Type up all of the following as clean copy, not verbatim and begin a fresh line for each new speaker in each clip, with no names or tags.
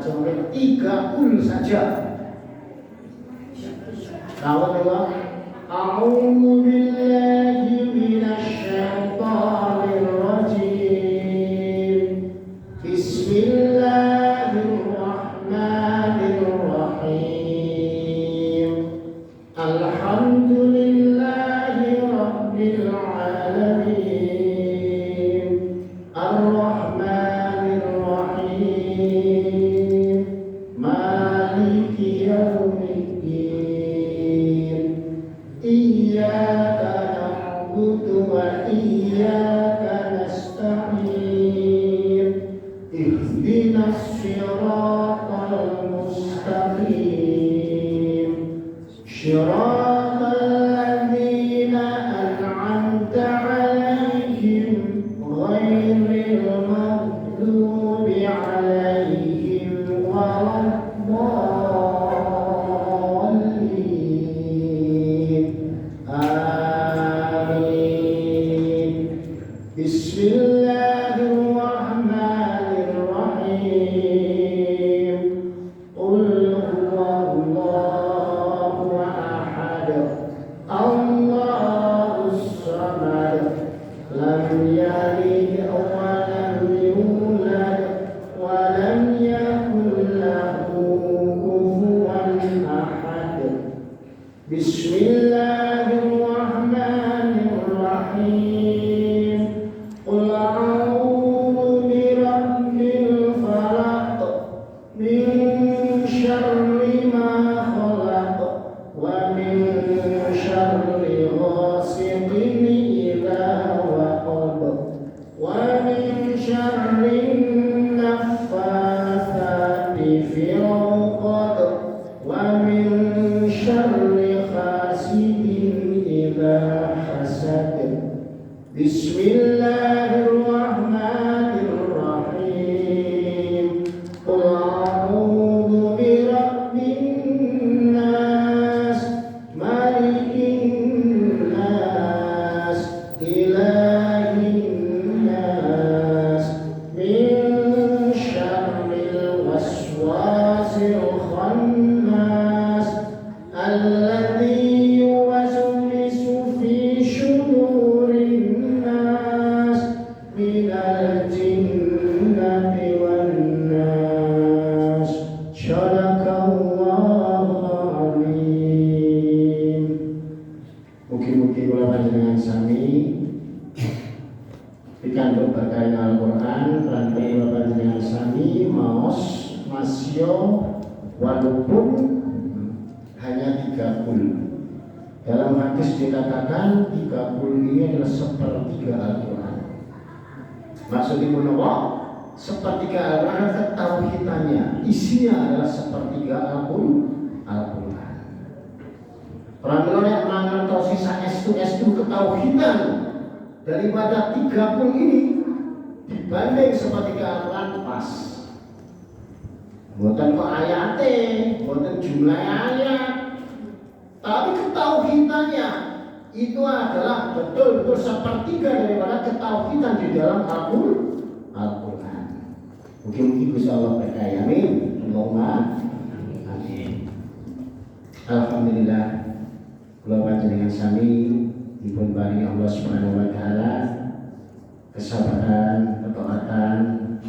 sampai 30 saja. Kalau A'udzu billahi minasy syaithanir rajim. Bismillahirrahmanirrahim. Alhamdulillahi rabbil alamin. Ar-Rahmanir Rahim. Maliki yaumiddin. Iyyaka na'budu wa iyyaka nasta'in. Ihdinas siratal mustaqim. Siratal ladzina an'amta 'alaihim ghairil maghdubi 'alaihim waladdallin. Amin. Bismillahirrahmanirrahim. Qul huwallahu ahad. Allahus samad. Lam yalid wa lam yulad wa lam yakul lahu kufuwan ahad. Bismillahirrahmanirrahim. Qul a'udzu birabbil falaq min syarri ma khalaq wa min syarri ghasiqin idza waqab wa min syarri naffatsati fil 'uqad wa min syarri hasidin idza hasad. Bismillahirrahmanirrahim. Qul a'udzu birabbin nas, malikin nas, ilahin nas, min syarril waswasil khannas, alladzi yuwaswisu fi syudurin nas, minal jinnati wan nas. Shadaqallahul azim. Mugi-mugi kula panjenengan sami pikantuk berkah Al-Qur'an lan kula panjenengan sami maos masya walaupun hanya 30. Dalam hadis dikatakan 30 ini adalah sepertiga Al-Quran. Maksudnya apa? Sepertiga Al-Quran ketauhidannya, isinya adalah sepertiga Al-Quran. Orang yang mengerti sisa S2 ketauhidan daripada 30 ini dibanding sepertiga Al-Quran pas. Bukan kok ayatnya, bukan jumlah ayat, tapi ketauhidannya itu adalah betul-betul sepertiga daripada ketauhidan di dalam Al-Quran. Mungkin Gusti Allah berkaya. Amin. Allahumma amin. Alhamdulillah, kula panjenengan sami dipun paringi Allah Subhanahu wa taala kesabaran, ketaatan,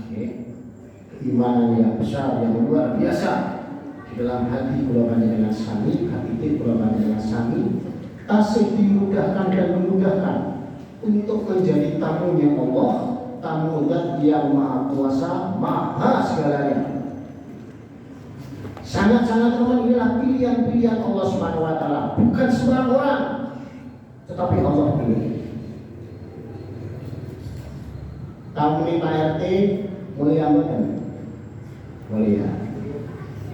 keimanan yang besar, yang luar biasa di dalam hati kula panjenengan sami, hati kula panjenengan sami tasih dimudahkan dan memudahkan untuk menjadi tamunya Allah, tamu zat yang maha kuasa, maha segalanya. Sangat-sangat teman, inilah pilihan-pilihan Allah Subhanahu wa taala, bukan sembarang orang, tetapi Allah pilih. Tamu ini Pak RT mulia banget. Mulia.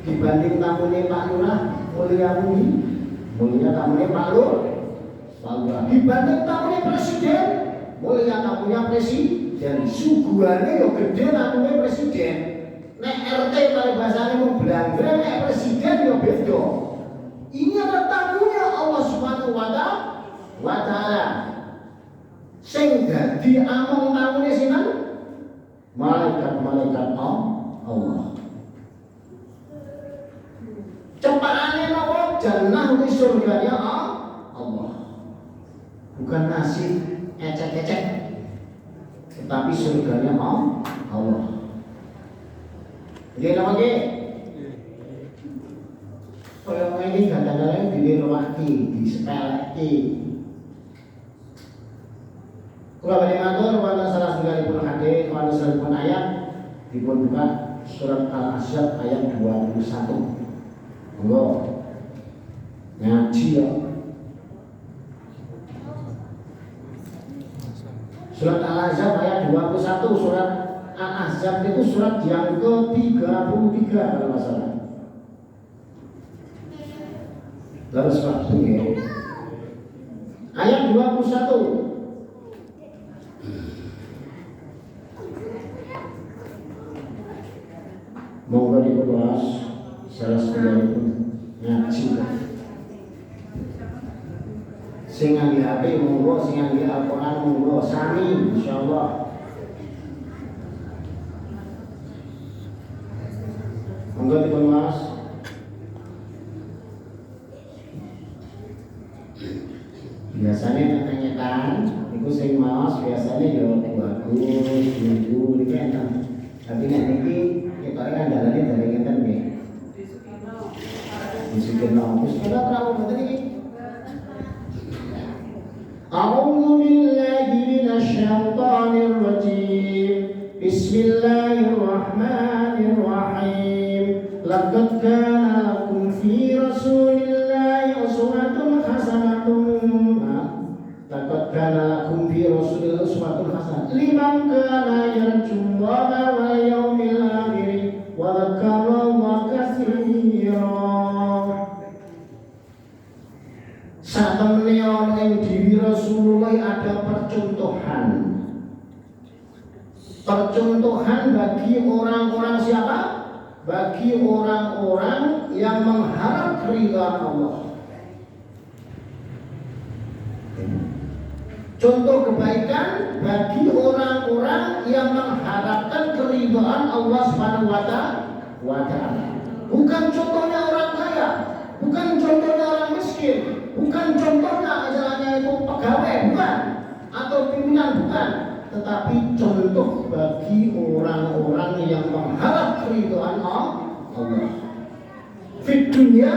Dibanding tamunya Pak Lurah, mulia budi. Mulia tamunya Pak Lurah. Dibanding tamunya Presiden, mulia tamunya Presiden. Suguhannya yo gede tamunya Presiden. Nek RT kali bahasanya mau belanja, nek Presiden yo beda. Ini adalah tamunya Allah Subhanahu wa taala. Sing dadi among tamune sinten? Malaikat-malaikat Allah. jannah itu surganya Allah. Bukan nasib ecek-ecek, tetapi surganya Allah. Jadi nama ke? Kalau ini kadang-kadang dilirwaki, disepeleki. Kalau bagaimana wonten salah sekalipun hadis, wonten sekalipun ayat dipun buka surat Al-Ahzab ayat 21. Monggo ngaji ya. Surat Al-Ahzab ayat 21, surat Al-Ahzab itu surat yang ke-33 kalau nggak salah. Terus waktu ya. Ayat 21. Monggo dibahas salah sekalipun ngaji. Sing ngangge HP monggo, sing ngangge Al-Qur'an monggo, sami insyaallah. Monggo dibahas. Biasanya nyetan itu sing maos biasanya yo bagus, minggu iki enak. Tapi nek niki kita kan dalane dari ngeten nggih. Bismillah. Bismillah terlalu betul ini. A'udzu billahi minasyaitonir rajim. Bismillahirrahmanirrahim. Laqad kana lakum fi Rasulillahi uswatun hasanatun. Laqad kana lakum fi Rasulillahi uswatun hasanatun liman kana yarjullaha wal yawmil akhir wa dzakarallaha katsiran. Satemene ana ing diri Rasulullah ada percontohan. Percontohan bagi orang-orang siapa? Bagi orang-orang yang mengharap keridhaan Allah. Contoh kebaikan bagi orang-orang yang mengharapkan keridhaan Allah Subhanahu wa Ta'ala. Bukan contohnya orang kaya, bukan contohnya orang miskin, bukan contohnya ajarannya itu pegawai, bukan, atau pimpinan, bukan, tetapi contoh bagi orang-orang yang mengharap keridhaan Allah. Di dunia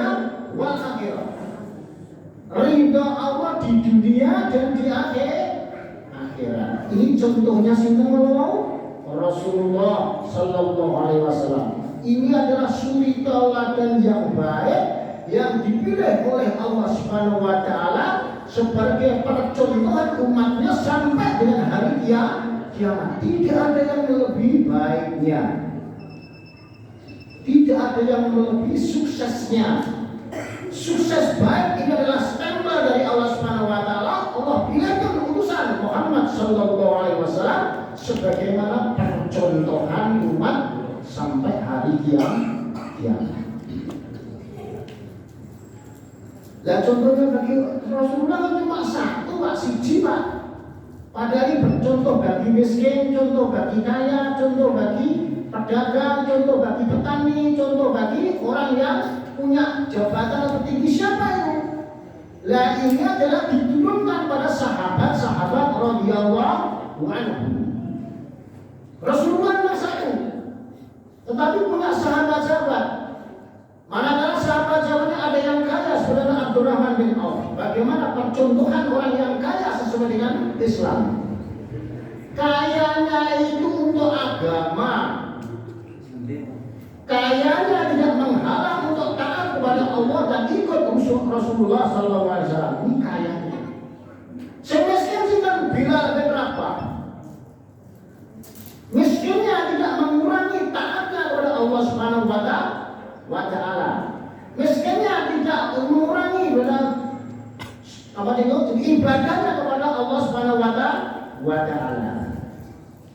wal akhirah. Ridha Allah di dunia dan di akhirat. Ini contohnya sinten Rasulullah sallallahu alaihi wasallam. Ini adalah suri teladan yang baik yang dipilih oleh Allah Subhanahu wa Ta'ala sebagai percontohan umatnya sampai dengan hari kiamat. Tidak ada yang lebih baiknya, tidak ada yang lebih suksesnya. Sukses baik ini adalah stempel dari Allah Subhanahu wa Ta'ala. Allah pilihkan utusan Muhammad sallallahu alaihi wasallam sebagaimana percontohan umat sampai hari kiamat. Dan contohnya bagi Rasulullah kan cuma satu, Pak, siji, Pak. Padahal ini bercontoh bagi miskin, contoh bagi kaya, contoh bagi pedagang, contoh bagi petani, contoh bagi orang yang punya jabatan atau tinggi. Siapa itu? Lah ini adalah diturunkan pada sahabat-sahabat radhiyallahu anhu. Rasulullah masa itu, tetapi punya sahabat-sahabat. Manakala sahabat-sahabatnya ada yang kaya seperti Abdurrahman bin Auf. Bagaimana percontohan orang yang kaya sesuai dengan Islam? Kayanya itu untuk agama. Kayanya tidak menghalang untuk taat kepada Allah dan ikut Rasulullah SAW. Ini kayanya. Semiskin sinten Bilal bin Rabah. Miskinnya tidak mengurangi taatnya kepada Allah Subhanahu wa Ta'ala. Miskinnya tidak mengurangi ibadahnya kepada Allah Subhanahu wa Ta'ala.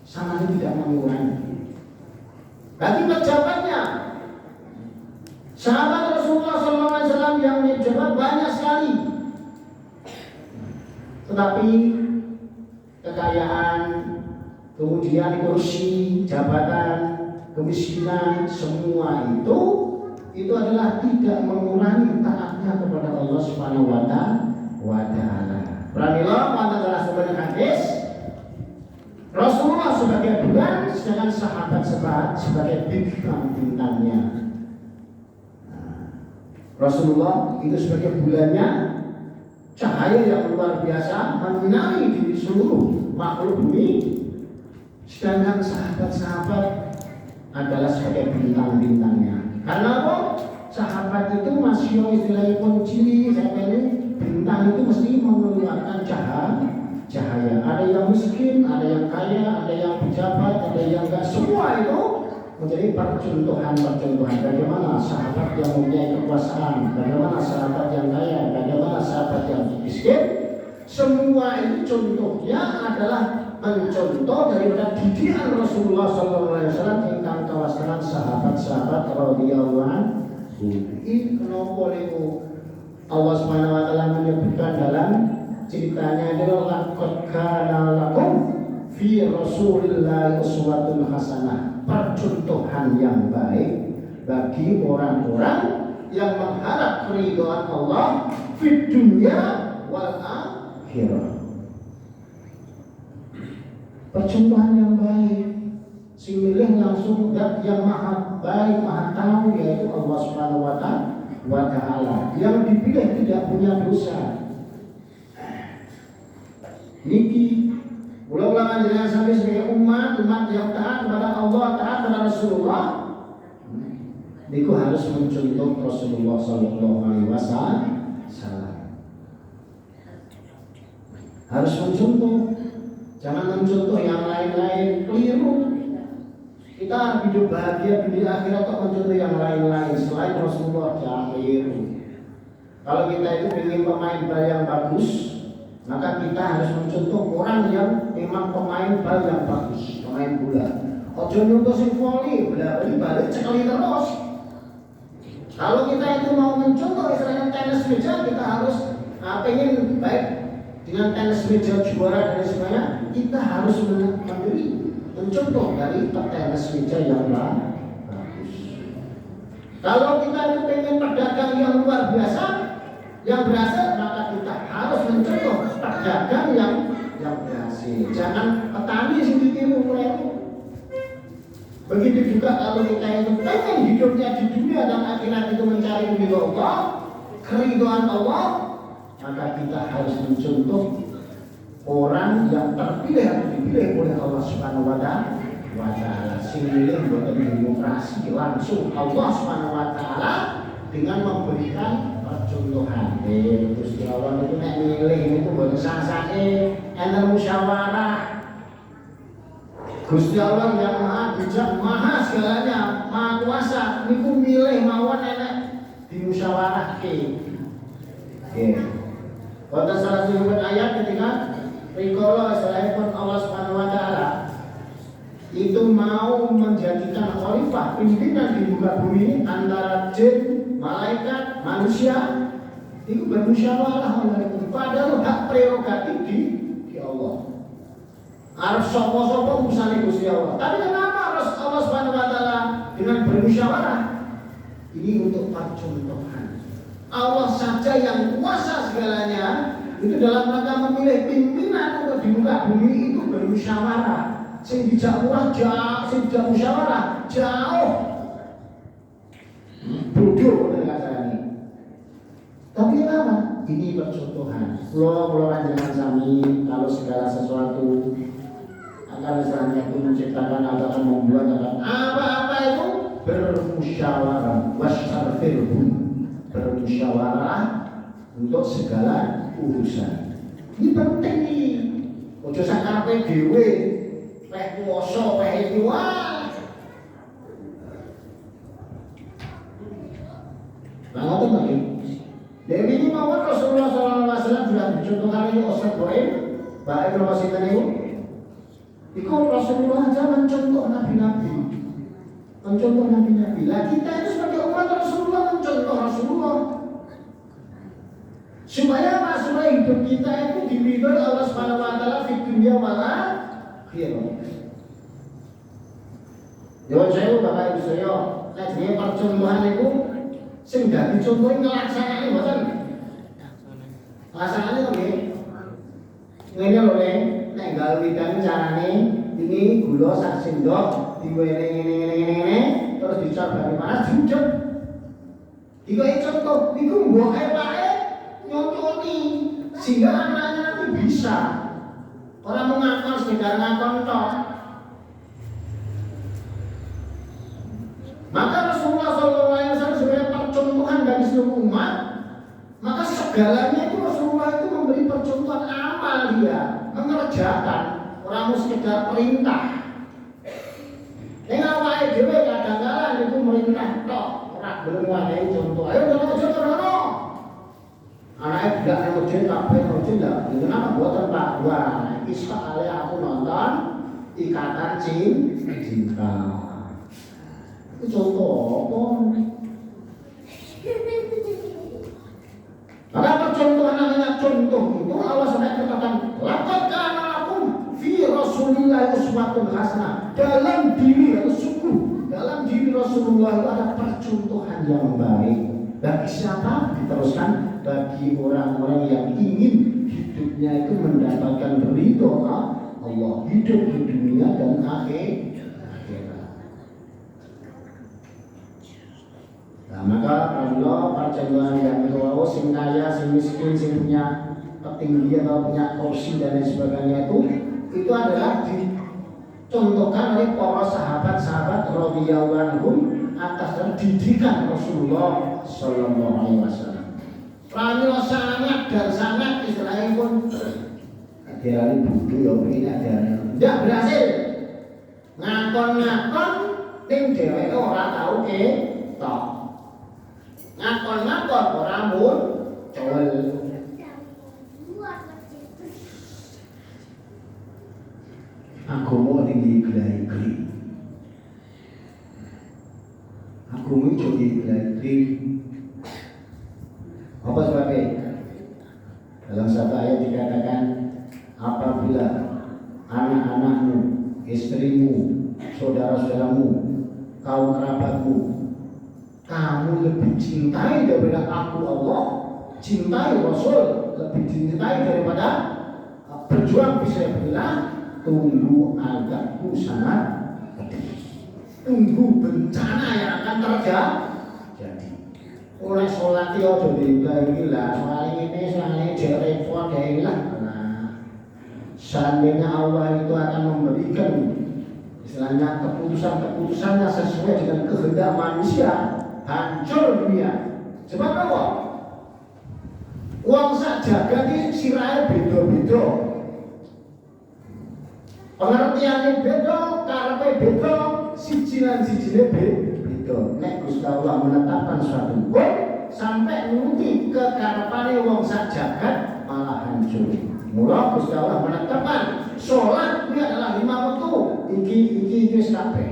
Sama ini tidak mengurangi. Bagi pejabatnya, sahabat Rasulullah SAW yang menjabat banyak sekali, tetapi kekayaan, kemudian kursi, jabatan, kemiskinan, semua itu itu adalah tidak mengurangi taatnya kepada Allah Subhanahu wa Ta'ala. Pramila adalah sebenarnya hadis Rasulullah sebagai bulan, sedangkan sahabat sebagai bintang-bintangnya. Rasulullah itu sebagai bulannya, cahaya yang luar biasa menyinari di seluruh makhluk bumi, sedangkan sahabat-sahabat adalah sebagai bintang-bintangnya. Karena apa? Sahabat itu masih istilahnya kunci, bintang itu mesti mengeluarkan cahaya. Ada yang miskin, ada yang kaya, ada yang pejabat, ada yang enggak. Semua itu menjadi percontohan. Bagaimana sahabat yang mempunyai kekuasaan, bagaimana sahabat yang kaya, bagaimana sahabat yang miskin. Semua itu contohnya adalah mencontoh daripada didikan Rasulullah SAW tentang kawasan sahabat-sahabat radhiyallahu anhu. Ini kenapa niku Allah Subhanahu wa Ta'ala menyebutkan dalam ceritanya adalah laqad kana lakum fi Rasulillah uswatun hasanah, percontohan yang baik bagi orang-orang yang mengharap keridhaan Allah di dunia wal akhirah. Percontohan yang baik, si milih langsung dat yang maha baik, maha tahu, yaitu Allah Subhanahu wa Ta'ala. Yang dipilih tidak punya dosa. Niki ulama jangan sampai sebagai umat yang taat kepada Allah, taat kepada Rasulullah. Niku harus mencontoh Rasulullah Sallallahu Alaihi Wasallam. Harus mencontoh. Jangan mencontoh yang lain-lain, keliru. Kita hidup bahagia di akhirat kok mencontoh yang lain-lain selain Rasulullah, jangan keliru. Kalau kita itu ingin pemain bal yang bagus, maka kita harus mencontoh orang yang memang pemain bal yang bagus, pemain bola. Ojo nyontoh sing voli, bola-bali balik cekali terus. Kalau kita itu mau mencontoh istilahnya tenis meja, kita harus pengen baik dengan tenis meja juara dan semuanya, kita harus mencontoh dari tenis meja yang bagus. Kalau kita itu pengen pedagang yang luar biasa, yang berhasil, maka kita harus mencontoh pedagang yang berhasil. Jangan petani sendiri mulai. Begitu juga kalau kita itu pengen hidupnya di dunia dan akhirat itu mencari ridho Allah, keridhaan Allah, maka kita harus mencontoh orang yang terpilih atau dipilih oleh Allah Subhanahu wa Ta'ala. Similih buat demokrasi langsung Allah Subhanahu wa Ta'ala dengan memberikan percontohan. Gusti Allah itu nek milih itu boten sasane enten musyawarah. Gusti Allah yang maha bijak, maha segalanya, maha kuasa, niku milih mawon enek dimusyawarahke. Nggih. Wonten salah satu ayat ketika rikala selain Allah Subhanahu wa Ta'ala itu mau menjadikan khalifah pimpinan di muka bumi antara jin, malaikat, manusia, itu bermusyawarah oleh itu. Padahal hak prerogatif di Allah. Harus sopo-sopo urusan Gusti Allah. Tapi kenapa harus Allah Subhanahu wa Ta'ala dengan bermusyawarah? Ini untuk percontohan. Allah saja yang kuasa segalanya, itu dalam rangka memilih pimpinan untuk di muka bumi itu bermusyawarah. Sing dijak murah jauh, sing dijak musyawarah jauh. Bodoh dengan kata ini. Tapi kenapa? Ini percontohan. Kalau panjenengan sami kalau segala sesuatu akan misalnya itu menciptakan atau akan membuat apa-apa itu bermusyawarah, wasyarfirhum, bermusyawarah untuk segala urusan. Ini penting nih. Ojo sakarepe dhewe, peh kuwasa, peh iki wae. Lah ngoten lagi. Dewi ini mawon Rasulullah SAW sudah dicontohkan ini Ustaz Boim, Baik Rosi Taniu. Iku Rasulullah aja mencontoh nabi-nabi. Mencontoh nabi-nabi. Lah kita itu sebagai umat Rasulullah mencontoh Rasulullah. Supaya apa? Supaya hidup kita itu diridhoi Allah Subhanahu wa Ta'ala di dunia wal akhirah. Yo saya Bapak Ibu saya, nek jenenge percontohan niku sing dadi contohe nglaksanane mboten. Nglaksanane to nggih. Ngene lho nek gawe widan carane ini gula sak sendok diwene ngene terus dicoba panas diudek. Iku contoh iku mbok ae nyontoni sehingga anak-anak nanti bisa. Orang mengakon sekedar ngakon tok. Maka Rasulullah SAW sebagai percontohan bagi seluruh umat, maka segalanya itu Rasulullah itu memberi percontohan amal dia, mengerjakan, orang sekedar perintah. Dengan awake dhewe kadang-kadang itu merintah tok, ora belum wayahe contoh. Ayo contoh. Anaknya tidak ngerjain kabeh ngerjain enggak. Kenapa buatan Pak? Wah, iki sekali aku nonton Ikatan Cinta. Itu contoh apa? Maka percontohan namanya contoh itu Allah sampai katakan laqad kana lakum fi Rasulillah uswatun hasanah. Dalam diri atau suku, dalam diri Rasulullah itu ada percontohan yang baik. Bagi siapa? Diteruskan bagi orang-orang yang ingin hidupnya itu mendapatkan ridho Allah, hidup di dunia dan akhirat. Nah, maka Allah percontohan yang kedua, sing kaya, sing miskin, sing punya ketinggian atau punya kursi dan lain sebagainya itu adalah dicontohkan oleh para sahabat-sahabat radhiyallahu anhum atas didikan Rasulullah sallallahu alaihi wasallam. Pramila sangat dan sangat istilahnya pun ajaran budu ya ini ajaran tidak berhasil ngakon-ngakon ning dheweke ora tau ketok. Ngakon-ngakon ora mun cowel. Aku mau tinggi gelai-gelai. Aku mau jadi gelai-gelai. Apa sebabnya? Dalam satu ayat dikatakan apabila anak-anakmu, istrimu, saudara-saudaramu, kaum kerabatmu kamu lebih cintai daripada aku Allah, cintai Rasul, lebih cintai daripada berjuang fisabilillah, tunggu azabku sangat pedih. Tunggu bencana yang akan terjadi. Oleh sholat ya udah dibilang soal ini dia repot ya ilah. Nah, seandainya Allah itu akan memberikan istilahnya keputusannya sesuai dengan kehendak manusia, hancur dunia. Sebab apa? Uang sak jagat ini sirahe beda-beda. Pengertiannya beda, karepe beda, siji lan sijine beda. Nek Gusti Allah menetapkan suatu hukum sampai nuruti kekarepane wong sak jagat malah hancur. Mula Gusti Allah menetapkan salat kuwi adalah 5 waktu. Iki wis kabeh.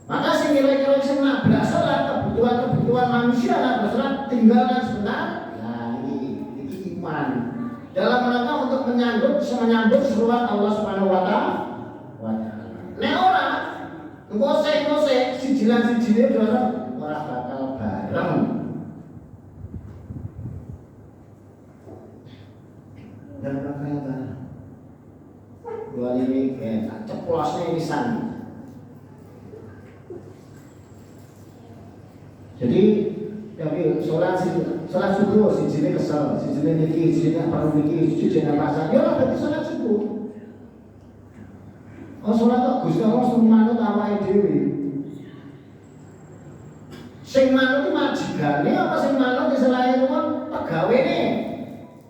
Maka sing kira-kira sing nabrak salat kebutuhan manusia lah salat tinggalan sebentar. Nah, ini iman. Dalam rangka untuk menyambut seruan Allah Subhanahu wa taala. Nek ora ngosek sijilan-sijine ora bakal bareng. Dan bakal bareng. Dua ini tak ceplosnya lisan. Jadi tapi sholat subuh sijine kesel, sijine niki, sijine perlu niki, sijine pasang. Ya ora berarti sholat subuh. Oh sholat kok Gusti Allah suruh manut awake dhewe. Sing manut iki majigane apa sing manut istilahé pun pegawene?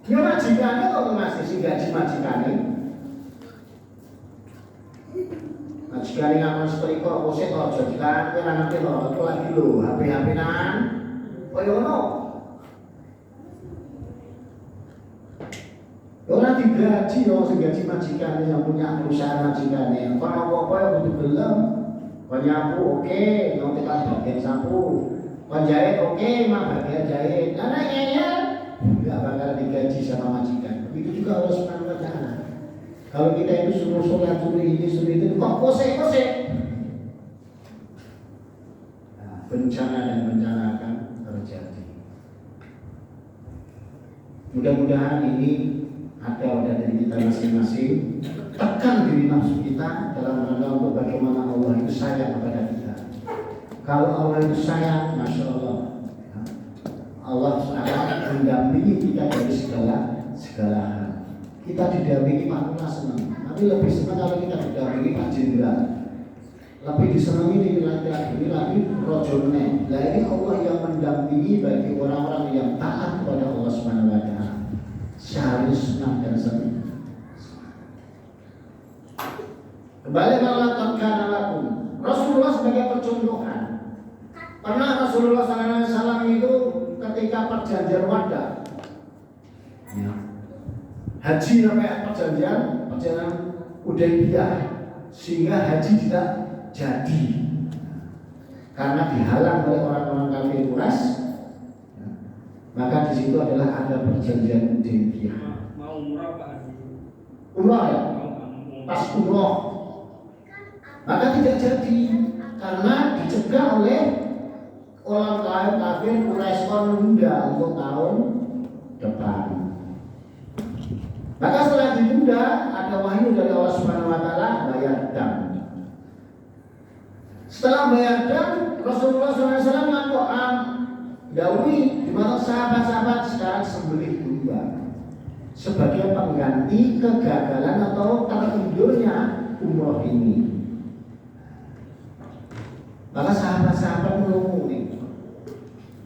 Ya majigane kok Mas sing gaji majigane. Majigane ngakon setrika kosek aja dikan kowe ora ngerti lho, itu lagi lho HP-HP-an. Kaya ngono. Ora digaji yo sing gaji majikane yang punya perusahaan majikane. Kon apa-apa ya kudu gelem. Kon nyapu oke, nyotekan bagian sapu. Kon jahit oke, mah bagian jahit. Karena ngeyel enggak bakal digaji sama majikan. Begitu juga Allah Subhanahu wa taala. Kalau kita itu suruh sholat, suruh ini, suruh itu, kok kosek-kosek? Nah, bencana dan bencana akan terjadi. Mudah-mudahan ini ada pada diri kita masing-masing. Tekan diri nafsu kita dalam rangka untuk bagaimana Allah itu sayang kepada kita. Kalau Allah itu sayang, Masya Allah, Allah akan mendampingi kita dari segala hal. Kita didampingi Pak Lurah senang, tapi lebih senang kalau kita didampingi Pak Jenderal. Lebih disenangi di lagi rojone. Nah ini Allah yang mendampingi bagi orang-orang yang taat kepada Allah Subhanahu Wa Taala. Seharusnya senang dan senang. Kembali melakukan lakum. Rasulullah sebagai percontohan. Pernah Rasulullah SAW itu ketika perjanjian Wadah, ya, haji sampai perjanjian Hudaybiyah, sehingga haji tidak jadi karena dihalang oleh orang-orang kafir Quraisy. Ya, maka di situ adalah ada perjanjian Hudaybiyah.
Mau umrah Pak Haji?
Umrah ya? Pas umrah, maka tidak jadi karena dicegah oleh orang kafir Quraisy menunda untuk tahun depan. Maka setelah ditunda ada wahyu dari Allah Subhanahu Wa Taala bayar dam. Setelah bayar dam, Rasulullah SAW mengatakan, Dawi, di mana sahabat-sahabat sekarang sembelih domba sebagai pengganti kegagalan atau tertundurnya umroh ini. Maka sahabat-sahabat melumuri.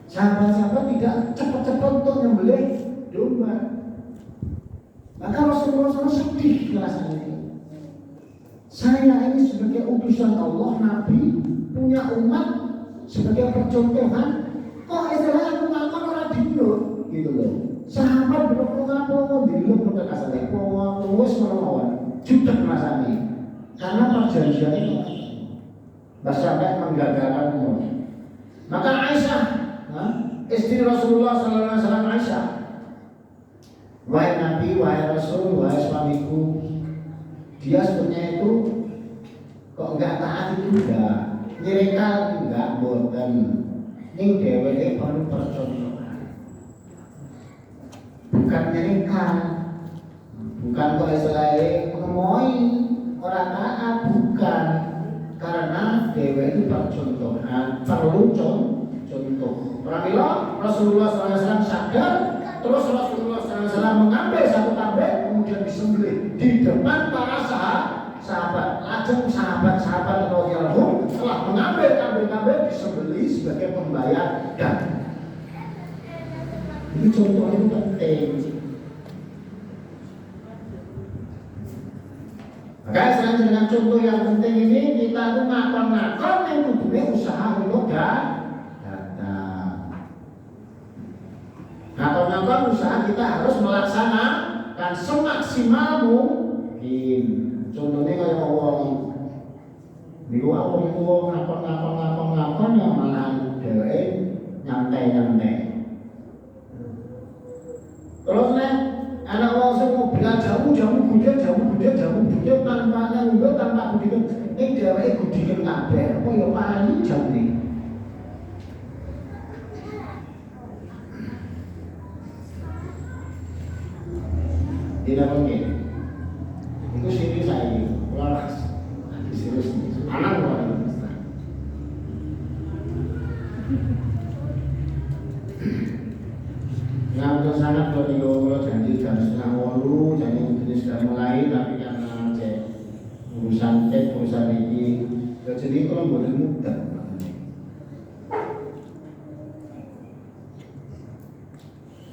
Sahabat-sahabat tidak cepat-cepat untuk menyembelih domba. Maka Rasulullah SAW sedih rasanya. Saya ini sebagai utusan Allah, Nabi, punya umat sebagai percontohan. Kok istilahnya aku ngakon orang dinur, gitu loh. Sahabat belum ngapung, diluk pada kasarnya, terus melawan, jutek rasanya. Karena perjanjian itu sampai menggagalkan umur. Maka Aisyah, istri Rasulullah SAW, Aisyah, wahai Nabi, wahai Rasul, wahai suamiku, dia sebenarnya itu kok enggak taat itu enggak, nyirikal enggak, boten, ning dheweke baru percontohan, bukan nyirikal, bukan kok istilahnya ngemoi orang taat, bukan. Karena dewa itu percontohan, perlu contoh. Pramila Rasulullah SAW sadar, terus Rasulullah SAW mengambil satu kambing kemudian disembelih di depan para sahabat. Lajeng sahabat-sahabat radhiyallahu telah mengambil kambing-kambing disembelih sebagai pembayar dam. Ini contoh itu penting. Maka selain dengan contoh yang penting ini, kita tuh ngakon-ngakon yang kudune usaha untuk datang. Ngakon-ngakon usaha kita harus melaksanakan semaksimal mungkin. Contohnya kayak wong niku aku ngakon yang malah dheweke nyantai. Terus nek anak wong sing mobil jamu budhe tanpa ngundut tanpa budhe ning dheweke budhe kabeh apa ya paling jamne. Tidak mungkin. Itu sini saya waras. Serius anak waras. Yang untuk sangat kalau janji jam 7:30 janji ini sudah mulai, tapi karena urusan ini jadi kalau boleh mudah.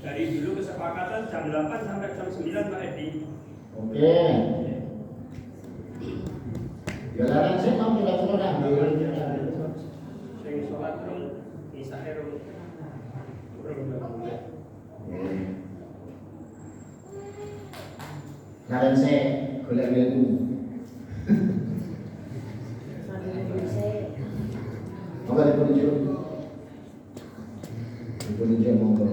Dari dulu kesepakatan jam 8 sampai jam 9 Pak Edi.
Oke. Jalan saya mau kira-kira ambil.
Sing sholat rong isae rong.
Kalian saya golek dulu. Apa dipenunjuk? Dipenunjuk monggo.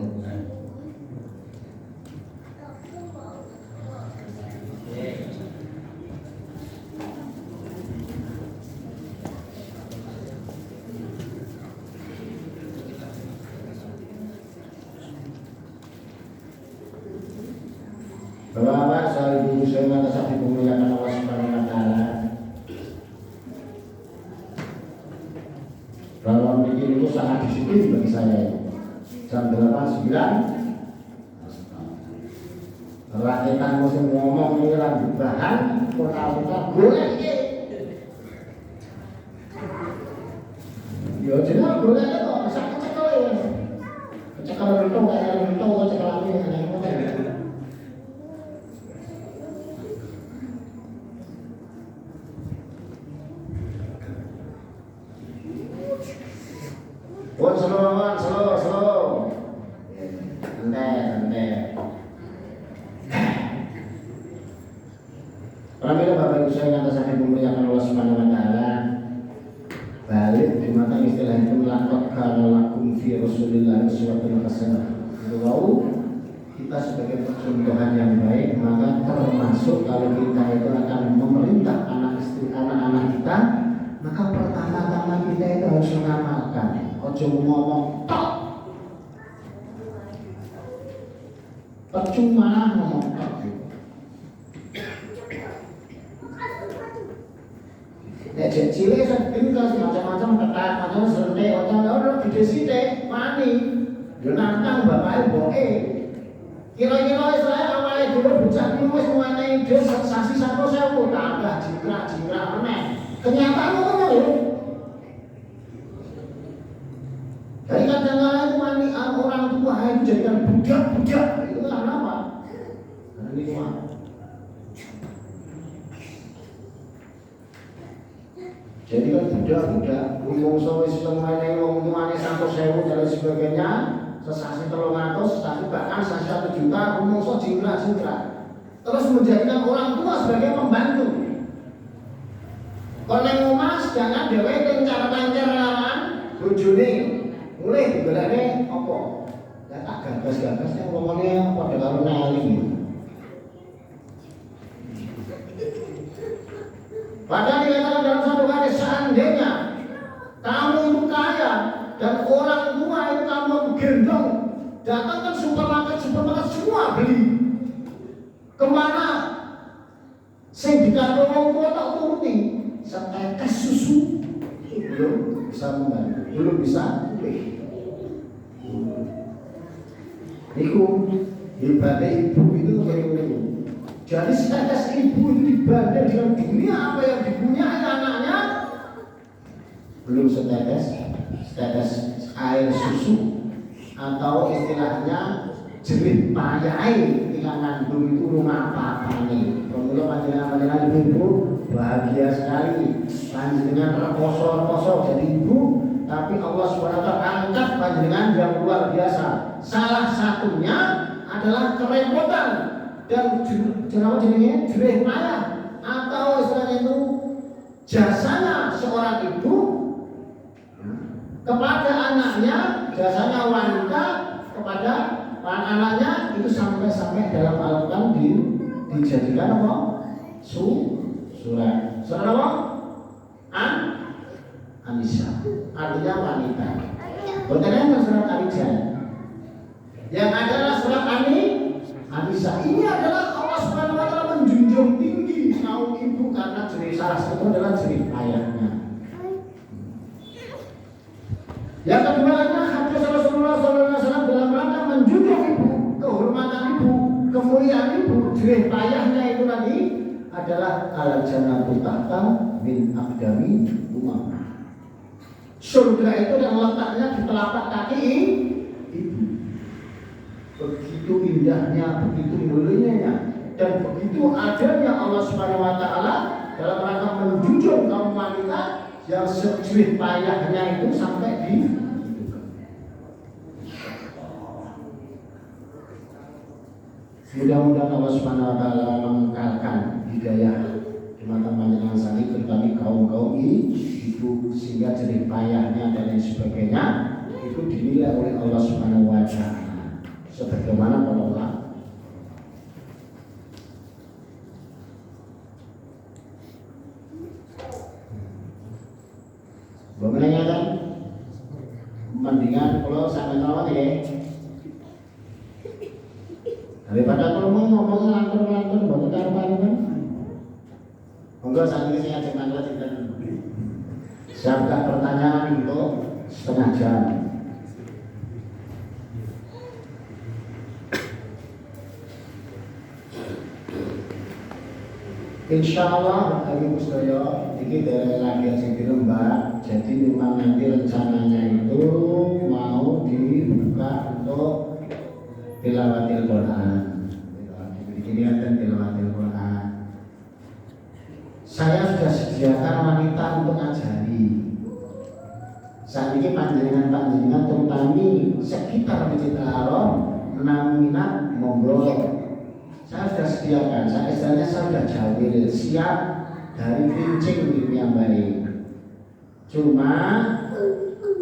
Yusuf yang atas hati memuliakan Allah Subhanahu wa Ta'ala. Dalam bikin itu sangat disiplin bagi saya. Jam 8, 9 rakyatan musim ngomong ini lanjut bahan kota-kota boleh ini ya jelas boleh itu bisa kecekel ya kecekel rentung kayak rentung kecekel lagi slow santai Pramila Bapak Ibu saya yang atas hati memuliakan Allah Subhanahu wa Ta'ala. Balik di mata istilah itu melakotkan lakum fi Rasulillah uswatun hasanah. Kalau kita sebagai percontohan yang baik, maka termasuk kalau kita itu akan memerintah anak-anak kita, maka pertama-tama kita itu harus mengamalkan. Ojo ngomong tok. Percuma ngomong tok. Nek jek cilik sedeng terus macam-macam ketat, macam serentek, macam ora gede sithik, wani. Yo nantang bapake mboke. Kira-kira Israel awake dhewe bocah iki wis muane ide sasi 100.000 tambah jingkrak meneh. Kenyataan ngono lho. Dari kadang-kadang itu wani orang tua itu jadikan budak-budak. Itu karena apa? Karena ini mah jadi kan budak-budak umum wis semuanya wong tuane 100.000 dan sebagainya sesasi 300 sesasi bahkan sesasi 1 juta umum jingkrak terus menjadikan orang tua sebagai pembantu kalau yang omah jangan dhewe ning cara-cara lawan bojone mulai digolekne apa ya tak gagas-gagas yang ngomongnya padha karo nali. Padahal dikatakan dalam satu hadis seandainya kamu itu kaya dan orang tua itu kamu gendong datang ke supermarket semua beli kemana sing dikatakan orang tua tak turuti setetes susu belum bisa membantu belum bisa Iku hebatnya ibu itu kayak jadi setetes ibu itu dibanding dengan dunia apa yang dipunyai anaknya belum setetes air susu atau istilahnya jerih payai yang ngandung itu rumah apa nih. Kalau panjenengan ibu bahagia sekali panjenengan reposo jadi ibu tapi Allah SWT angkat panjenengan yang luar biasa. Salah satunya adalah kerepotan dan jenenge jerih payah atau istilahnya itu jasanya seorang ibu kepada anaknya, jasanya wanita kepada anaknya itu sampai dalam Al-Quran dijadikan apa? Surat apa? An-Nisa artinya wanita. Bukan yang surat Al-Rijal yang adalah surat An-Nisa. Ini adalah Allah Subhanahu wa Ta'ala menjunjung tinggi kaum ibu karena salah satu adalah jerih payahnya. Yang kedua adalah hadis Rasulullah SAW dalam rangka menjunjung ibu, kehormatan ibu, kemuliaan ibu, jerih payahnya itu tadi adalah al-jannatu tahta min aqdami umam. Surga itu yang letaknya di telapak kaki ibu. Begitu indahnya, begitu mulianya, dan begitu adanya Allah Subhanahu wa Ta'ala dalam rangka menjunjung kaum wanita yang sejerih payahnya itu sampai di mudah-mudahan Allah Subhanahu wa Ta'ala mengekalkan hidayah di mata panjenengan sani terutama kaum ibu sehingga jerih payahnya dan lain sebagainya itu dinilai oleh Allah Subhanahu wa Ta'ala sebagaimana penolak. Bagaimana kan? Mendingan kalau sampai nolong ya. Daripada kalau mau ngomongnya lantur-lantur, baru karuan. Monggo saat ini saya ajak Anda tidak siapkan pertanyaan untuk setengah jam. Insya Allah kami Mustoyo ini dari lagi yang dirembak. Jadi memang nanti rencananya itu mau dibuka untuk tilawatil Quran. Ini ada tilawatil Quran. Saya sudah sediakan wanita untuk ngajari. Saat ini panjenengan terutama sekitar Masjidil Haram minat monggo. Saya sudah sediakan, saya sudah jawil, siap dari kincing yang baik. Cuma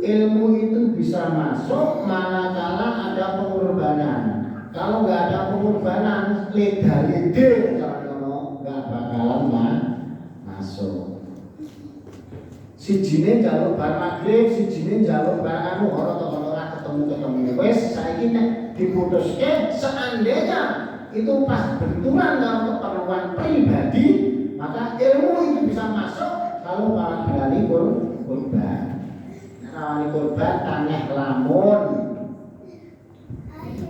ilmu itu bisa masuk manakala ada pengorbanan. Kalau nggak ada pengorbanan, leda-lede nggak bakalan masuk. Sijine jalur bar maghrib, sijine jalur bar anu ora ketemu. Wes saiki nek diputuske seandainya itu pas benturan dalam keperluan pribadi, maka ilmu itu bisa masuk kalau para berani korban. Nah, korban taneh lamun.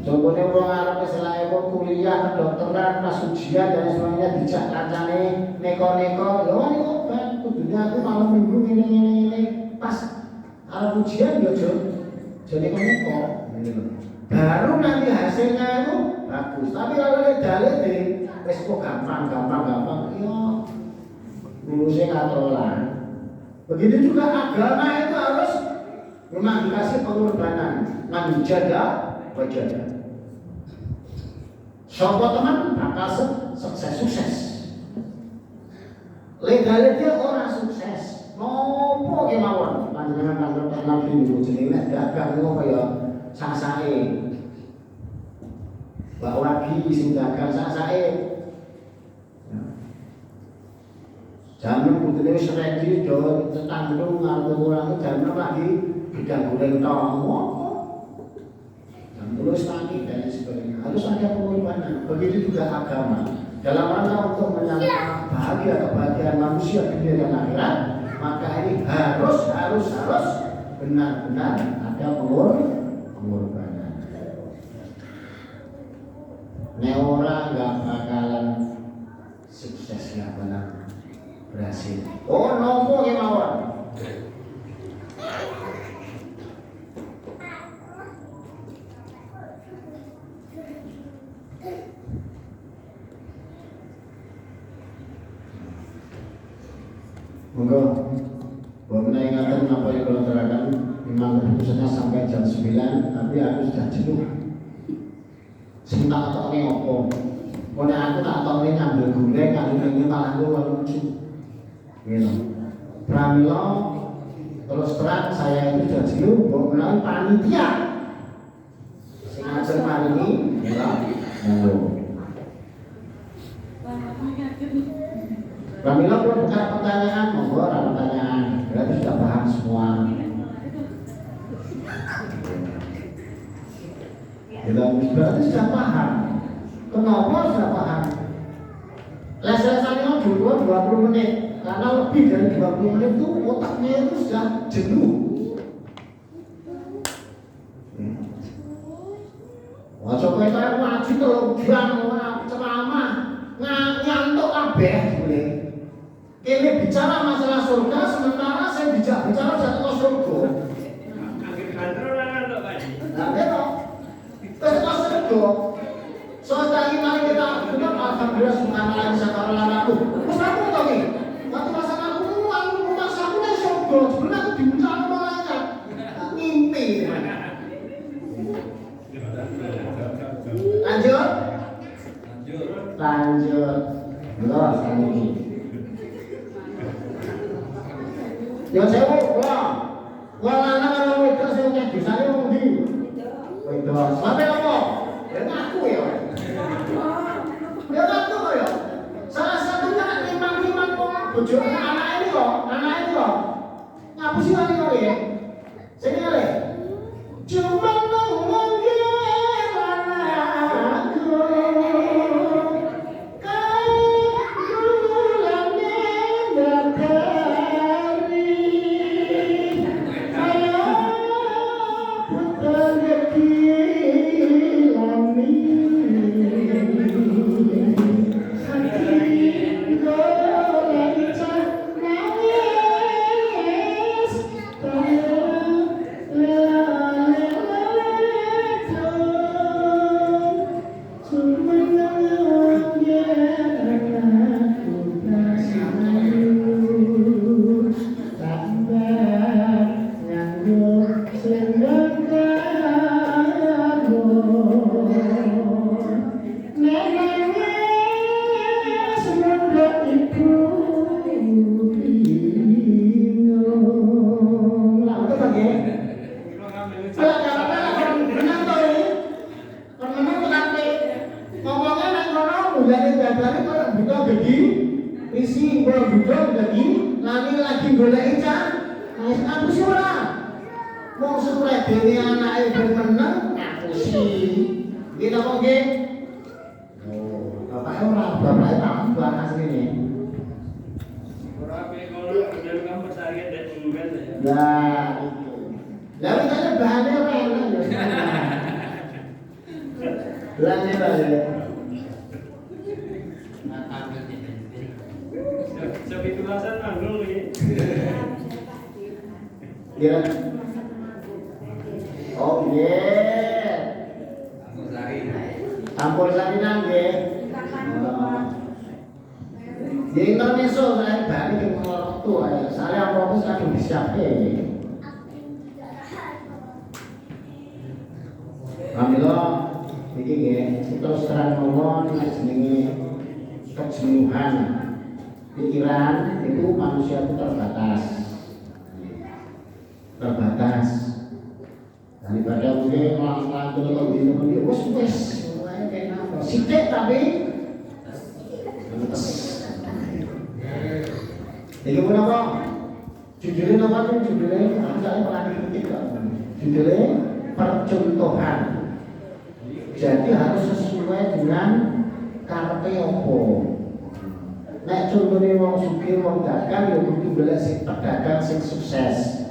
Contohnya orang Arab selain kuliah, kedokteran, pas ujian dan semuanya dijak kancane neko-neko, lho ini korban. Kudunya aku malam minggu ini pas Arab ujian ya jadi neko. Baru nanti hasilnya itu bagus. Tapi kalau dia dalil deh, wes kok gampang, ya lulusnya katolan. Begitu juga agama itu harus memang dikasih pengorbanan, menjaga wajah. Sopo teman bakal sukses. Legalnya dia orang sukses. Nopo kemauan, panjenengan kantor Nabi niku jenenge dagang ngopo ya sasae. Mbak Wagi sing dagang sasae. Jamu putune wis ready do tetanggung karo orang jamu lagi bidang goreng tomo. Terus tadi dan sebagainya harus ada pengorbanan. Begitu juga agama dalam rangka untuk menyambut kebahagiaan manusia dunia dan akhirat, maka ini harus benar-benar ada pengorbanan. Neora nggak bakalan sukses, nggak benar berhasil. Oh nopo kemauan. Monggo, bahwa ingatan apa yang kalau terangkan memang keputusannya sampai jam 9, tapi aku sudah jenuh. Sementara tak ini opo, pokoknya aku tak tahu ini ngambil gulai, ngambil ini malah aku lucu. Gitu. Pramila terus terang saya itu sudah jenuh, bahwa melalui panitia. Sengaja hari ini, ya, monggo. Pramila kalau bukan pertanyaan, monggo pertanyaan. Berarti sudah paham semua. Berarti sudah paham. Kenapa sudah paham? Les-lesannya dulu 20 menit. Karena lebih dari 20 menit itu otaknya itu sudah jenuh. Wah, coba itu aku ngaji telung jam, ceramah, ngantuk kabeh boleh. Ini bicara masalah surga, sementara saya bicara satu surga. Nah, betul. Satu surga. Soalnya kita alhamdulillah subhanallah sakarul anakku. Terus aku tahu nih, waktu masa aku nih surga. Sebenarnya aku dibicara malaikat. Mimpi. Lanjut. Belum sekali ini. Ya saya wah anak kalau itu saya punya dosanya mau di itu sampai apa? Ya ngaku ya ngaku ya salah satunya nimang bojone anak ini kok ngapu sih kali ya sini kali cuma ngomongin anakku jadi misi berduduk jadi lagi golek ikan. Aku sih ora. Wong sore dene anake ben meneng aku sih. Iki napa nggih? Oh, bapake tambah asline.
Ora pe kalau udah kamu seharian dan mingguan ya.
Nah, itu. Lah wis bahane ora enak ya. Belanja balik.
Sepi tulasan manggung ini.
Kira. Oh yeah. Ampun sari nangge. Di intermeso saya balik ke waktu aja. Saya fokus kadung disiapke. Alhamdulillah iki nggih terus terang ngomong jenenge kejenuhan pikiran itu manusia itu terbatas daripada mungkin orang-orang itu kalau dia wes mulai kayak apa sidik tapi ini pun apa judulnya apa tuh judulnya misalnya pernah dikritik judulnya percontohan jadi harus sesuai dengan karepe opo. Nek contohnya wong sugih wong dagang ya kudu golek sing pedagang sing sukses.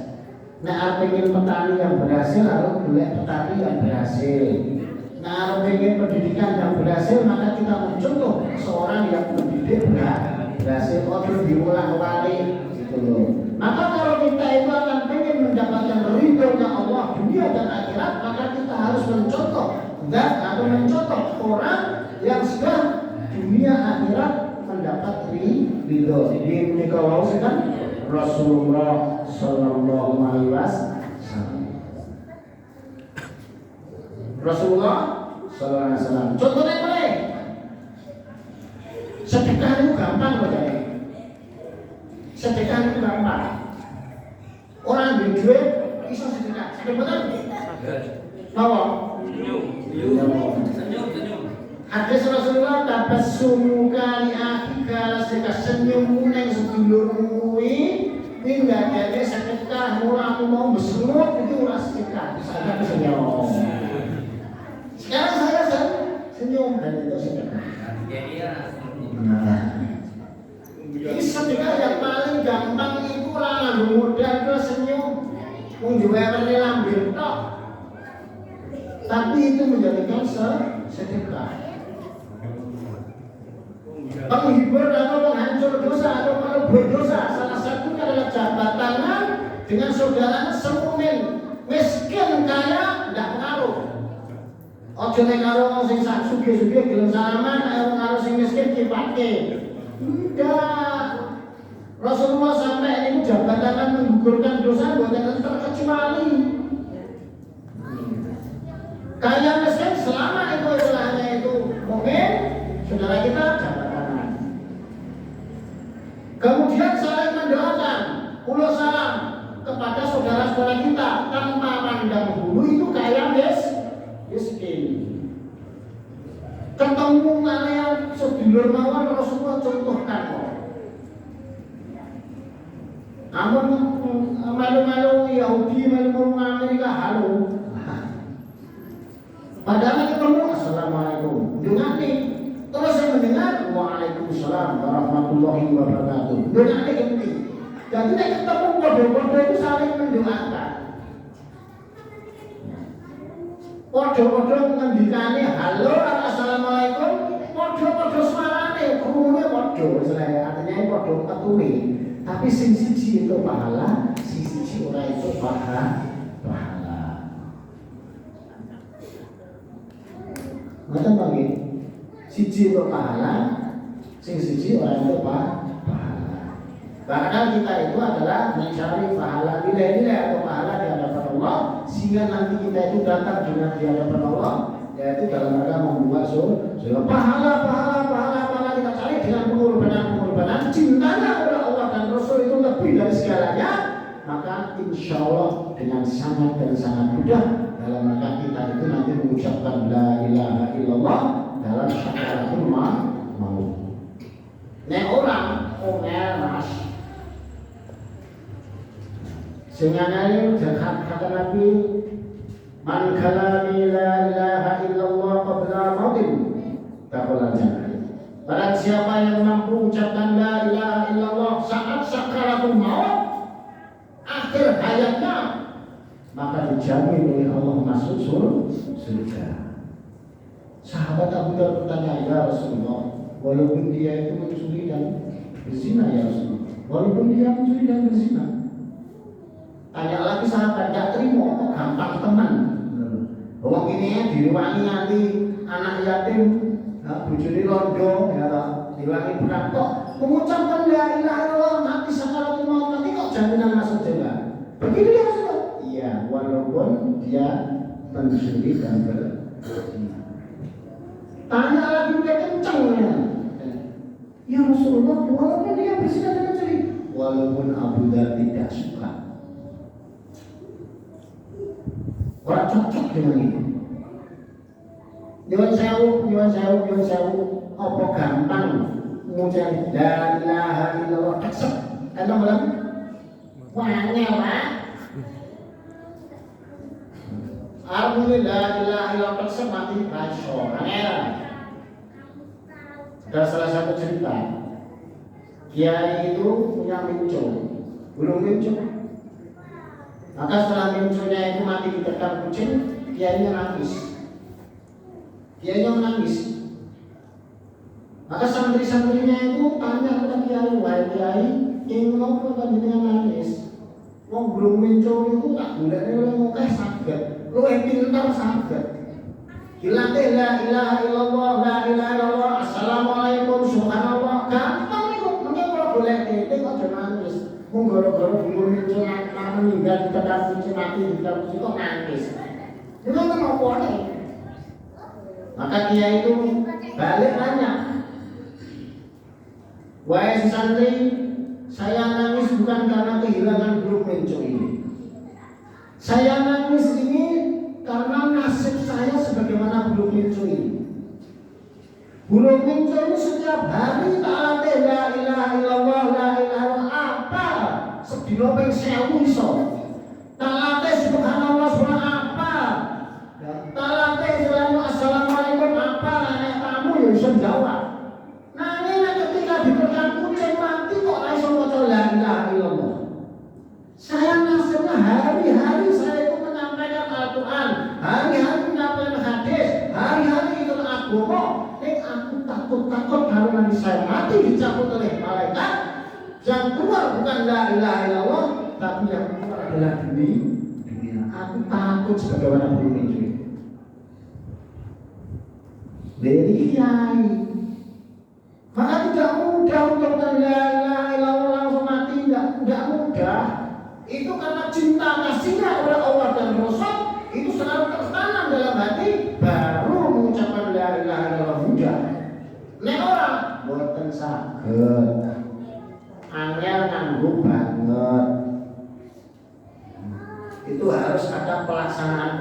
Nek arep ingin petani yang berhasil harus golek petani yang berhasil. Nek arep ingin pendidikan yang berhasil maka kita mencontoh seorang yang mendidik berhasil ojo diulang-ulangi gitu loh. Maka kalau kita itu akan ingin mendapatkan ridhonya Allah dunia dan akhirat maka kita harus mencontoh dan atau mencontoh orang yang sudah dunia akhirat mendapat ridho. Di menika kan Rasulullah sallallahu alaihi wasallam. Rasulullah sallallahu alaihi wasallam. Contohnya boleh. Sedekah itu gampang bacanya. Sedekah itu gampang. Orang duit iso sedekah. Sedekah betul? Bawa. Senyum. Hadis Rasulullah tabassumuka li akhika lasika senyummu nang sedulurmu kuwi tinggakane sedekah murah mau besemut itu ora sedekah saya senyum. Sekarang saya senyum dan itu sedekah. Ini sedekah yang paling gampang itu ora modal ke senyum. Wong jual lambe tok. Tapi itu menjadikan sedekah. Penghibur atau penghancur dosa atau pelebur dosa salah satunya adalah jabatannya dengan saudara semumin miskin kaya tidak pengaruh. Ojo nek karo wong sing sugih-sugih gelem salaman karo sing miskin dipake. Tidak. Rasulullah sampai ini jabatan kan menggugurkan dosa bukan terkecuali. Kaya miskin selama itu istilahnya itu mungkin saudara kita jabatan. Kemudian saling mendoakan, ulo salam kepada saudara-saudara kita tanpa pandang bulu itu kaya miskin. Ketemu kalian sedulur mawon Rasulullah contohkan kok. Namun malu-malu Yahudi, malu-malu Amerika halo. Padahal ketemu assalamualaikum. Dungane terus saya mendengar waalaikumsalam warahmatullahi wabarakatuh. Dungane genti. Jadi nek ketemu podo-podo itu saling mendoakan. Podo-podo ngendikane halo assalamualaikum, podo-podo suarane krunune podo. Artinya podo ketune. Tapi sing siji itu pahala, sing siji ora itu pahala. Macam bagi siji itu pahala, sing siji orang itu pahala. Bahkan kita itu adalah mencari pahala nilai-nilai atau pahala di hadapan Allah, sehingga nanti kita itu datang dengan di hadapan Allah, yaitu dalam rangka membuat surga. Pahala kita cari dengan pengorbanan, cintanya kepada Allah dan Rasul itu lebih dari segalanya. Maka insya Allah dengan sangat dan sangat mudah dalam rangka kita itu nanti mengucapkan la ilaha illallah dalam syakaratul maut. Nek orang ngomel Mas. Sing ngene kata Nabi, man kalami la ilaha illallah qabla mautin dakhala jannah. Barang siapa yang mampu ucapkan la ilaha illallah saat sakaratul maut, akhir hayatnya, maka dijamin oleh Allah masuk surga. Sahabat Abu Dhar bertanya, ya Rasulullah, walaupun dia itu mencuri dan berzina ya Rasulullah, walaupun dia mencuri dan berzina. Tanya lagi sahabat, gak terima, kok gampang teman. Bahwa ini diruangi nanti anak yatim, bujuni rondo, ya diruangi berat kok mengucapkan la ilaha illallah mati sakaratul maut, nanti kok jaminan masuk surga. Begitu ya Rasulullah. Iya, walaupun dia mencuri dan berzina. Tanya lagi dia kencang ya. Ya Rasulullah, walaupun dia berzina dan mencuri, walaupun Abu Dhar tidak suka. Orang cocok dengan itu. Nyuwun sewu, apa gampang ngucap la ilaha illallah kesep. Enak belum? Wangel Pak. Alhamdulillah la ilaha illallah kesep mati raiso. Angel. Ada salah satu cerita. Kiai itu punya minco. Belum minco. Maka setelah minconya itu mati diterkam kucing, kiainya nangis. Maka santri-santrinya itu tanya kepada kiai, wahai kiai, ingin ngopo panjenengan nangis? Wong belum minco itu tak golekne oleh mukeh saged. Luwih pinter saged. Dilatih la ilaha illallah, la ilaha illallah, assalamualaikum, subhanallah. Gampang niku, mengke kula golek titik aja nangis. Mung gara-gara belum minco meninggal ditekan kucing mati ditekan kucing kok nangis. Itu kan apa nih? Maka dia itu balik nanya, wahai santri, saya nangis bukan karena kehilangan burung minco ini. Saya nangis ini karena nasib saya sebagaimana burung minco ini. Burung minco ini setiap hari ta'ala la ilaha illallah, la ilaha illallah apa? Sedina ping 1000 iso. Ta'ala subhanallah subhanallah apa? Ta'ala selalu assalamualaikum apa? Nek tamu ya iso jawab. Nah ini ketika diterkam kucing mati kok iso maca la ilaha illallah. Saya nasibnya hari-hari saya itu menyampaikan Al-Quran, hari-hari menyampaikan hadis, hari-hari itu agama. Aku takut kalau nanti saya mati dicabut oleh malaikat. Yang keluar bukan la ilaha illallah, tapi yang keluar adalah dunia. Aku takut sebagaimana burung itu. Dari kiai. Maka tidak mudah untuk la ilaha illallah langsung mati, tidak mudah. Itu karena cinta kasihnya oleh Allah dan Rasul itu selalu tertanam dalam hati, baru mengucapkan la ilaha illallah mudah. Nek orang boten saged. Angel nganggo banget. Itu harus ada pelaksanaan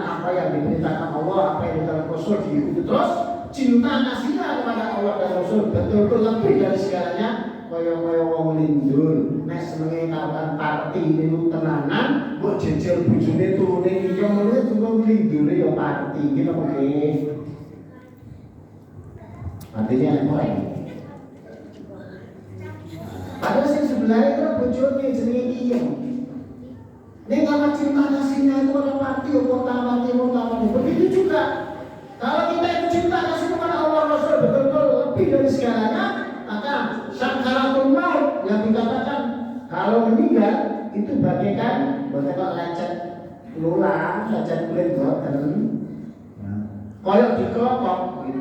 apa yang diperintahkan Allah, apa yang diperintahkan Rasul diikuti terus. Cinta kasihnya kepada Allah dan Rasul betul-betul lebih dari segalanya. Kaya wong lindur, nek senenge kawan party niku tenanan, mbok jejel bojone turune iya meneh tunggu lindure ya party iki apa nggih. Artinya apa ya? Padahal sing sebenarnya itu bojone jenenge iya. Nek karena cinta kasihnya itu pada party utama begitu juga. Kalau kita itu cinta kasih kepada Allah Rasul betul-betul lebih dari segalanya, maka sakaratul maut yang dikatakan kalau meninggal itu bagaikan lecet lulang, lecet kulit boten. Koyok dikokok,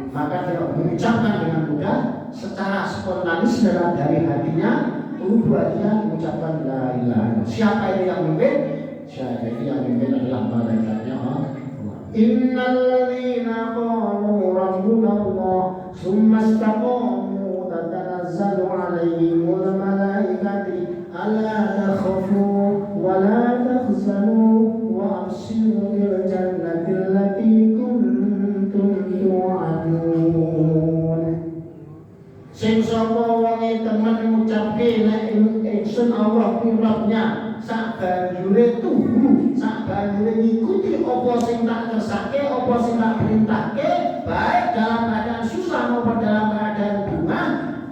maka dia mengucapkan dengan mudah secara spontanis dari hatinya, dia mengucapkan la ilaha illallah. Siapa ini yang memimpin? Siapa ini yang memimpin adalah malaikatnya Allah. Innal ladzina qalu rabbuna Allah tsumma istaqamu tatanazzalu 'alaihimul malaikatu alla takhafu wa la tahzanu wa abshiru bil jannati allati kuntum tu'adun. Sing sapa irabnya sak banjure tuhu sak banjure ngikuti apa sing tak kersake apa sing tak perintahke baik dalam keadaan susah maupun dalam keadaan bunga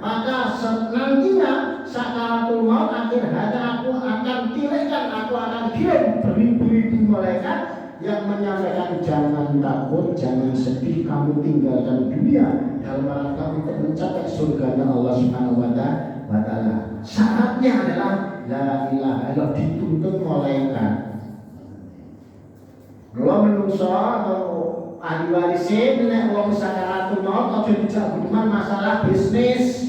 maka nantinya sakaratul maut akhir hayat aku akan tilikkan aku akan kirim beribu-ribu malaikat yang menyampaikan jangan takut, jangan sedih, kamu tinggalkan dunia dalam rangka untuk mencapai surganya Allah Subhanahu wa Ta'ala. Syaratnya adalah la ilaha illallah, dituntut malaikat. Kalau menungso atau ahli warisin nek wong sakaratul maut aja dijak guneman masalah bisnis.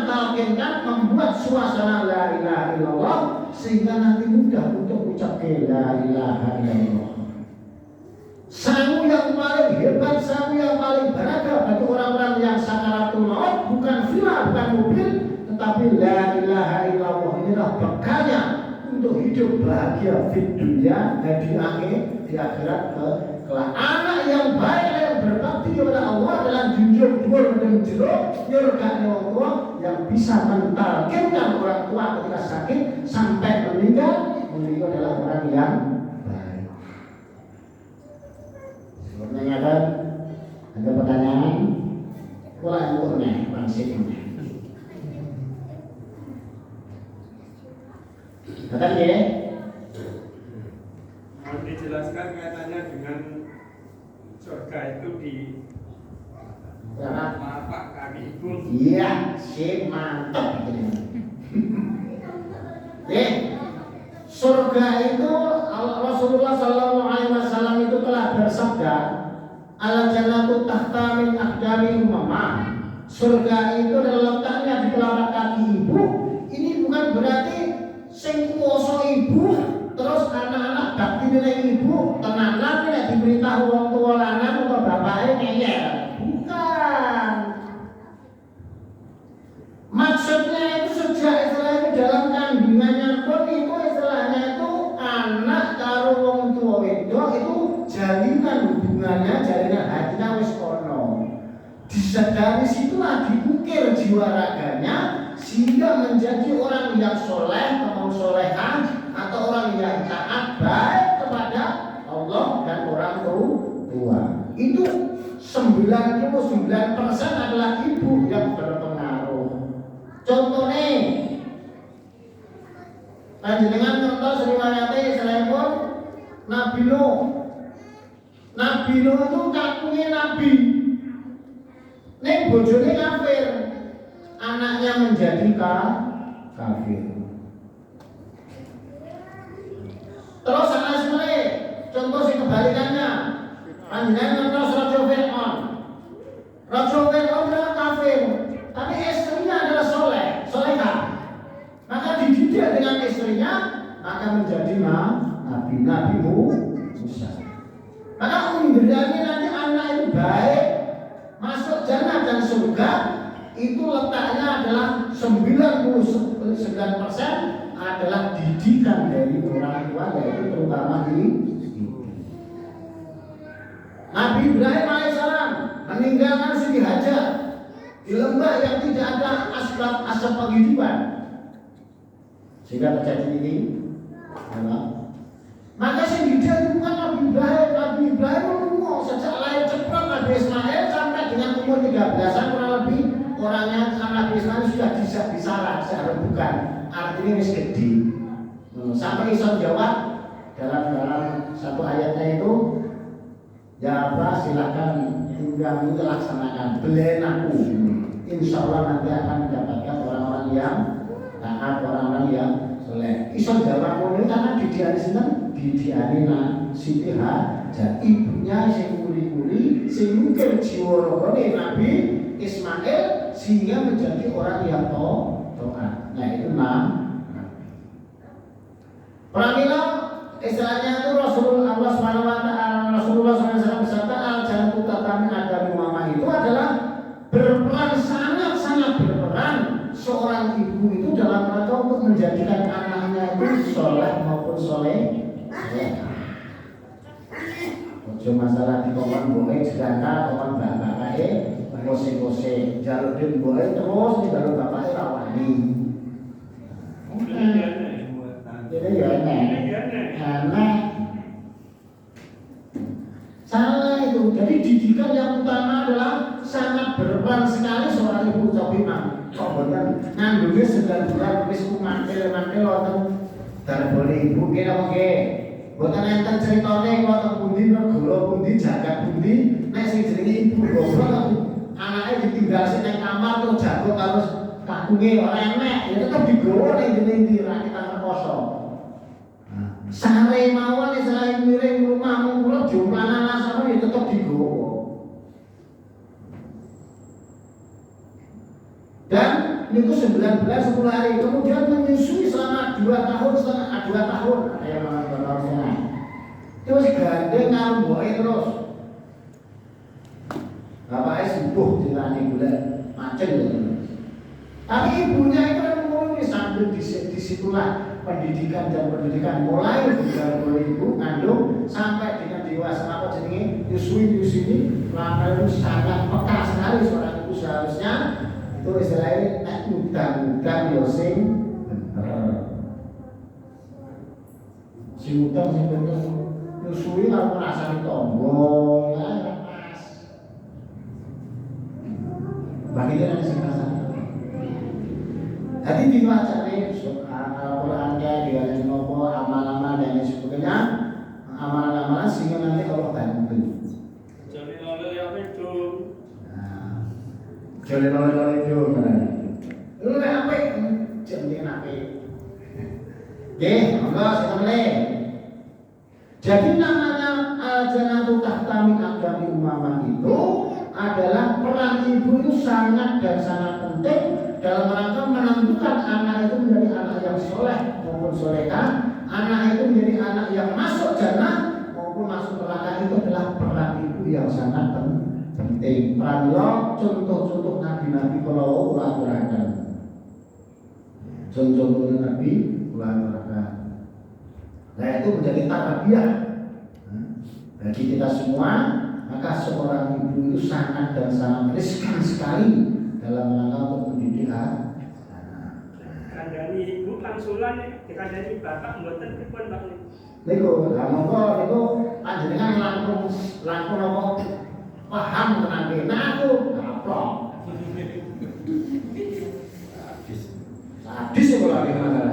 Talkinkan membuat suasana la ilaha illallah sehingga nanti mudah untuk ucapkan la ilaha illallah. Sangu yang paling hebat, sangu yang paling berharga bagi orang-orang yang sakaratul maut bukan villa, bukan mobil, tetapi la ilaha illallah inilah bekalnya untuk hidup bahagia di dunia dan di akhirat kelak. Anak yang baik yang berbakti kepada Allah adalah junjung dhuwur dan jero nyurgane wong tua yang bisa mentalkinkan orang tua ketika sakit sampai meninggal. Beliau adalah orang yang baik. Sebenarnya ada pertanyaan? Kurang nih, maksud ini. Katakan ya.
Mau dijelaskan kaitannya dengan surga itu di telapak kaki ibu.
Iya, sip, mantap. Surga itu Rasulullah SAW itu telah bersabda, al jannatu tahta min aqdami ummah. Surga itu adalah letaknya di telapak kaki ibu. Ini bukan berarti sing kuwasa ibu terus anak-anak bakti nilai ibu tenanan nek diberitahu wong tua lanang atau bapake ngeyel. Bukan. Maksudnya itu sejak istilahnya dalam kandungannya pun itu istilahnya itu anak karo wong tua wedok itu jalinan hubungannya, jalinan hatinya wis ono. Dari situlah diukir jiwa raganya sehingga menjadi orang yang soleh atau solehah atau orang yang taat baik kepada Allah dan orang tua. Itu 99% adalah ibu yang berpengaruh. Contohnya, panjenengan ngertos riwayate selebon Nabi Nuh. Nabi Nuh itu kakungnya Nabi. Nek bojone kafir, anaknya menjadi kafir. Terus anak semule, contoh si kebalikannya. Panjenengan ngertos Raja Fir'aun. Raja Fir'aun adalah kafir, tapi istrinya adalah solehah. Maka dididik dengan istrinya, maka menjadi Nabi Musa. Maka umumnya nanti anak itu baik, masuk jannah dan surga, itu letaknya adalah 99% adalah didikan dari orang tua, yaitu terutama ibu. Nabi Ibrahim alaihissalam meninggalkan Siti Hajar di lembah yang tidak ada asap penghidupan, sehingga terjadi ini. Maka sing dididik bukan Nabi Ibrahim. Nabi Ibrahim umur sejak lahir cepat Nabi Ismail sampai dengan umur 13-an kurang lebih orangnya Nabi Ismail sudah disarah bukan, artinya wis gede. Sampai iso jawab dalam satu ayatnya itu, ya apa silakan tinggal itu laksanakan belen aku. Insya Allah nanti akan mendapatkan orang-orang yang taat, orang-orang yang soleh. Iso jawab ini karena didiani Siti Hajar, ibunya sing kuli-kuli sing mungkin jiwa rogone Nabi Ismail sehingga menjadi orang yang taat. Nah itu Pramila istilahnya itu Rasulullah SAW bersabda al jannatu tatami adami mama itu adalah berperan sangat berperan seorang ibu itu dalam rangka untuk menjadikan anaknya itu soleh maupun soleh. Ojo masalah di koman boleh sedangkan koman bapak kose jalur din boleh terus di jalur bapak rawan. wani. Jadi ya enak. Salah itu. Jadi didikan yang utama adalah sangat berperan sekali seorang ibu Cobimang. Kemudian ngandungnya 9 bulan wis mantel wonten darbone ibu kira mengke. Boten enten critane wonten pundi negara pundi jagat pundi nek sing jenenge ibu goblok anake ditinggal sing nang kamar terus jago terus kakunge ora enek ya tetep digowo ning ndi ra kita ngerkoso. Sare mawon selain miring rumah mung jumlah anak ya tetep digowo. Dan itu 9 bulan 10 hari kemudian menyusui selama 2 tahun setengah 2 tahun ada yang mengatakan terus gandeng ngamboke terus bapaknya sembuh dilani gula macet tapi ibunya itu kan ngomongnya sambil disitulah pendidikan mulai dari ibu ngandung sampai dengan dewasa apa jenenge nyusui ini langkah itu sangat peka sekali seorang ibu seharusnya itu istilahnya nek udang yo sing bener. Si udang sing bener nyusui karo rasane tombol ya pas. Bagi dia sing rasane. Jadi diwacane Al-Qur'annya diganti nopo amal-amal dan sebagainya. Amal-amal sehingga nanti Allah bantu.
Jadi oleh yang itu
Jole-jole itu kan. Lu apa? Jenenge apa? Nggih, monggo setemle. Jadi namanya Al-Janatu Tahta min Aqdami Umamah itu adalah peran ibu itu sangat dan sangat penting dalam rangka menentukan anak itu menjadi anak yang soleh maupun solehah, anak itu menjadi anak yang masuk jannah maupun masuk neraka. Itu adalah peran ibu yang sangat penting. Pramila contoh-contoh nabi-nabi kalau ulang-ulangan. Contoh-contoh nabi ulang-ulangan. Nah itu menjadi tarbiyah bagi kita semua. Maka seorang ibu itu sangat dan sangat riskan sekali dalam rangka untuk mendidik anak.
Kandani ibu langsulan dikandani bapak mboten pripun Pak
niku lha monggo niku panjenengan langkung apa paham tenan aku apa sadis kok lagi masalah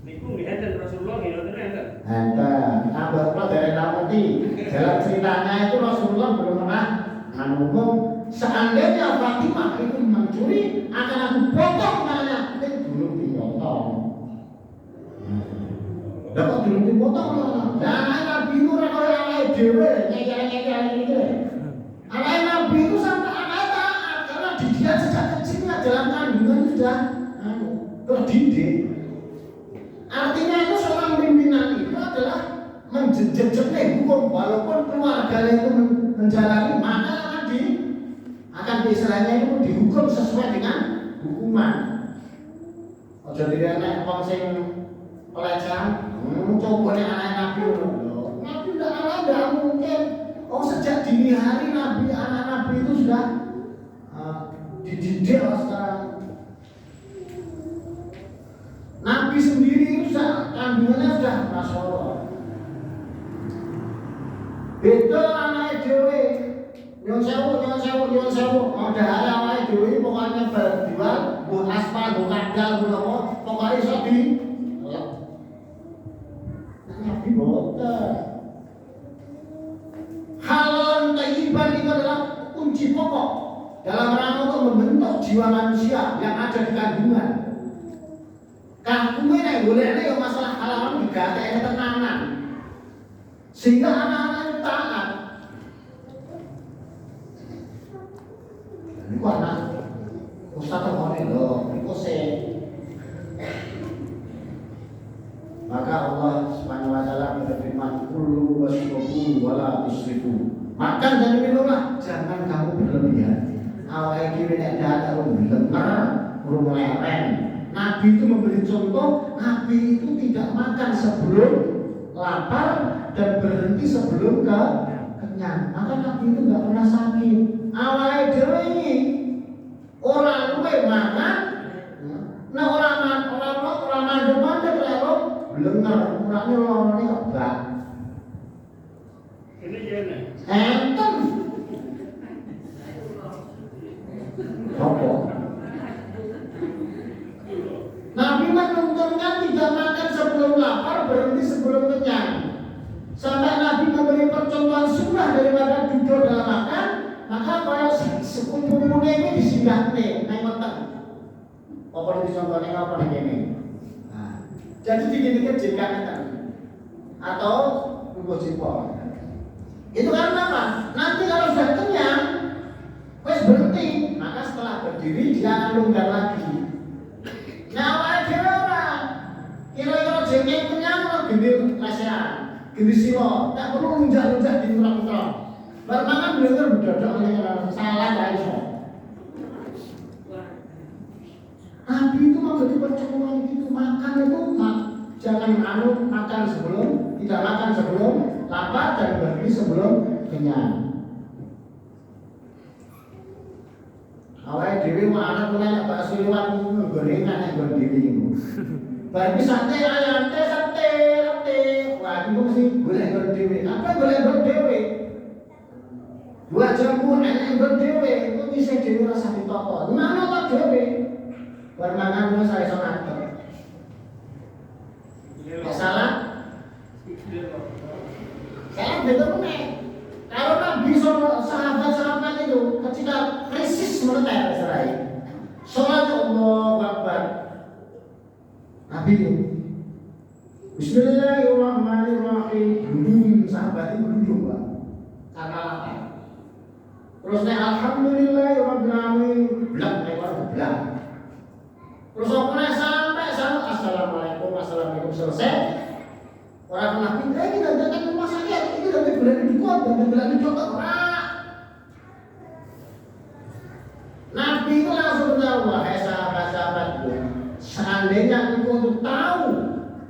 niku nggih enten Rasulullah nggih ngoten enten
abad kula derek ngerti dalam ceritanya itu Rasulullah belum pernah ngomong seandainya Fatimah itu mencuri akan aku potong tangannya itu belum dipotong. Dapat belum dipotong dan Nabi itu orang dewe nyekel-nyekel gitu. Anak Nabi itu sampai anak taat karena dididik sejak kecilnya dalam kandungan sudah terdidik. Artinya itu seorang pimpinan itu adalah menjejeknya hukum walaupun keluarga itu menjalani maka akan istilahnya itu dihukum sesuai dengan hukuman. Ojo direne wong sing pelecehan coba nih anak Nabi Nabi tidak mungkin. Oh sejak dini hari anak Nabi itu sudah dididik sekarang. Nabi sendiri itu sudah kandungannya sudah Rasulullah. Beda anak dewe nyon sewu mau dahar anak dewe pokoknya berjual buat aspal, buat kadal, buat apa pokoknya iso di Nabi boten. Halal thayyiban itu adalah kunci pokok dalam rangka untuk membentuk jiwa manusia yang ada di kandungan. Kakume nek golekne yo masalah halal digatek ketenanan. Sehingga anak-anak itu taat. Niku anak Ustaz ngene lho, niku maka Allah Subhanahu wa taala berfirman, "Kulu wasrabu wa la tusrifu." Makan dan minumlah, jangan kamu berlebihan. Awake dhewe nek dak lenger, rumleren. Nabi itu memberi contoh, Nabi itu tidak makan sebelum lapar dan berhenti sebelum kenyang. Maka Nabi itu enggak pernah sakit. Awake dhewe ini orang luwe makan Nah orang mandek lho, blenger, urane lorone kebak.
Ini jene.
Enten. Apa? Nabi menuntunkan tidak makan sebelum lapar, berhenti sebelum kenyang. Sampai Nabi memberi percontohan sunnah daripada duduk dalam makan, maka kalau sekumpul-kumpulnya ini disinggatnya, naik matang. Apa dicontohnya apa ini? Nah, jadi dikit-dikit jengkangnya atau kumpul jempol. Itu karena apa? Nanti kalau sudah kenyang, wes berhenti, maka setelah berdiri dia akan longgar lagi. Nah, awalnya dia orang kira-kira jengkang kenyang, gede lesehan, gede silo, tak perlu lunjak-lunjak di terang-terang. Bermakan bener berdadak oleh salah lah iso. Nabi itu memberi percontohan gitu, makan itu jangan makan sebelum, tidak makan sebelum lapar dan berhenti sebelum kenyang. Awalnya dewi mana pun enak bakso lewat gorengan yang berdiri itu. Berarti sate ayam, sate. Wah itu mesti boleh berdiri. Apa boleh berdiri? 2 jam pun enak berdiri. Itu bisa dewi rasa ditoto. Mana tak dewi? Bermangan pun saya ngatur. Salah? Salah betul nih. Kalau Nabi sahabat-sahabat itu ketika krisis moneter Israel, sholat Allahu Akbar. Nabi itu Bismillahirrahmanirrahim. Dudung sahabat itu dudung Pak. Karena lapar. Terus Alhamdulillahirabbil alamin. Belak. Terus apa sampai assalamualaikum selesai. Orang Nabi ini datang rumah sakit, ini datang bulan di kota, datang bulan di kota. Nabi itu langsung berkata, wahai sahabat-sahabatku, seandainya engkau untuk tahu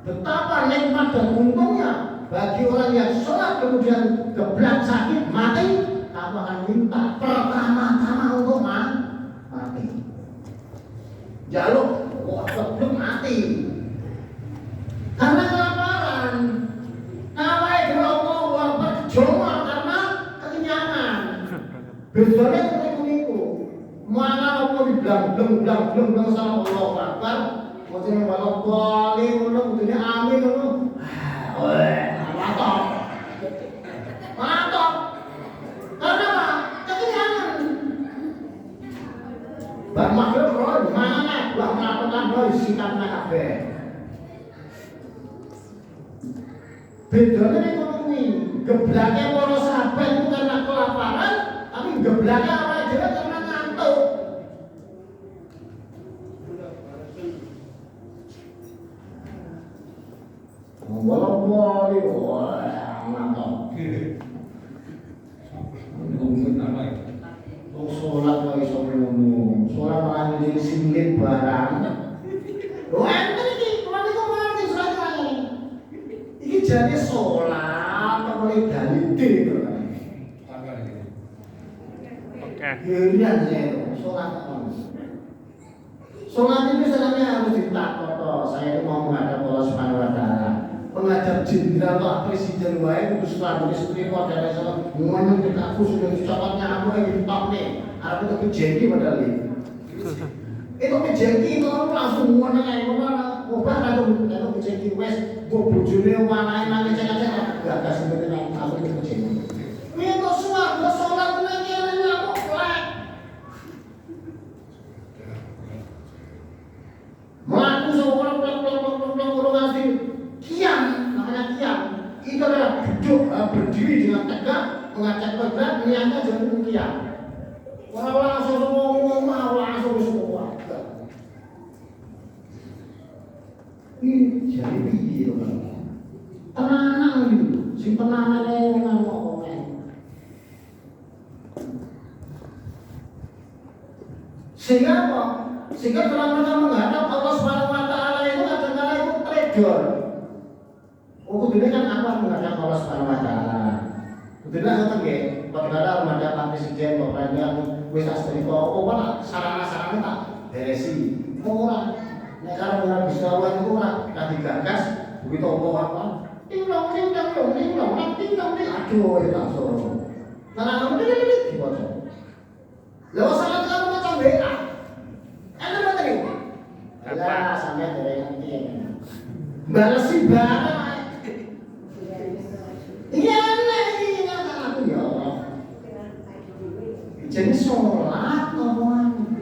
betapa nikmat dan untungnya bagi orang yang sholat kemudian geblak sakit mati, kamu akan minta pertama-tama untuk mati. Jaluk, belum mati. Karena kelaparan. Nawai dulu Allah berjongol karena kekenyangan. Bedanya seperti itu. Mana Allah dibelang sama Allah Akbar. Maksudnya walau bali, maksudnya amin. Mantap. Karena apa? Kekenyangan. Bar maghrib roh mana? Wah melakukan roh sikapnya kabeh. Bedanya ekonomi, geblaknya para sahabat itu karena kelaparan, tapi geblaknya awal dia karena ngantuk. Walau boleh, wah ngantuk. Sholat kok iso ngono, sholat malah jadi singlit barang. Wah ini kalau itu malah di sholat lagi. Ini jadi sholat mulai dalil itu kan. Giliran saya sholat apa? Sholat itu sebenarnya harus ditakut. Saya itu mau menghadap Allah Subhanahu Wa Taala. Pengajar jenderal atau presiden wae kudu selalu seperti pada saat ngomong kita aku sudah dicopotnya aku lagi top nih. Aku itu kejeki padahal itu. Itu kejeki itu langsung ngomong kayak mana? Obah atau kejeki wes gua bojone wanae nang cek-cek gak kasih bener aku itu kejeki. Itu suara sholat lagi aku plek. Melaku seorang plek ngasih kiam, namanya kiam. Itu adalah duduk berdiri dengan tegak, mengajak tegak, niatnya jangan kiam. Orang langsung ngomong, langsung semua. Ini jadi piye to, Bang? Tenang gitu. Sing tenang ae ngomong. Sehingga apa? Sehingga dalam mereka menghadap Allah Subhanahu Wa Taala itu kadang-kadang itu trader. Kudune kan apa menghadap Allah Subhanahu Wa Taala. Kudune ngoten nggih, kadang-kadang menghadap Pak Presiden, Pak Presiden wis astrika, apa sarana-sarana tak beresi. Ora. Nek karo ora bisa Allah itu ora digagas begitu apa-apa. Tinggal aduh ya langsung. Nah, ini dibaca. Lewat salat karo macam WA. Ana mboten niku. Ya, sampai dari nanti. Balesi barang. Iya, aku ya Allah. Jadi sholat ngomong.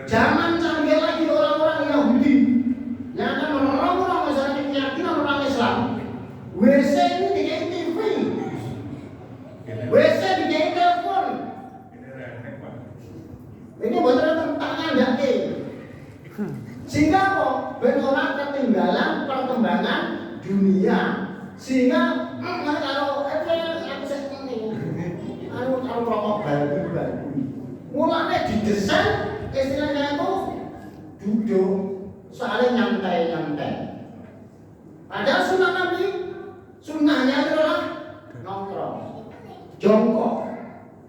Jangan canggih lagi orang-orang Yahudi yang akan merongrong masyarakat keyakinan orang Islam. WC ini dikai TV, WC dikai telepon. Ini betul tentang ngandake. Sehingga kok ben orang ketinggalan perkembangan dunia. Sehingga kalau aku rokok baru. Mulanya didesain istilahnya itu duduk, soalnya nyantai. Padahal sunnah Nabi, sunnahnya adalah nongkrong, jongkok.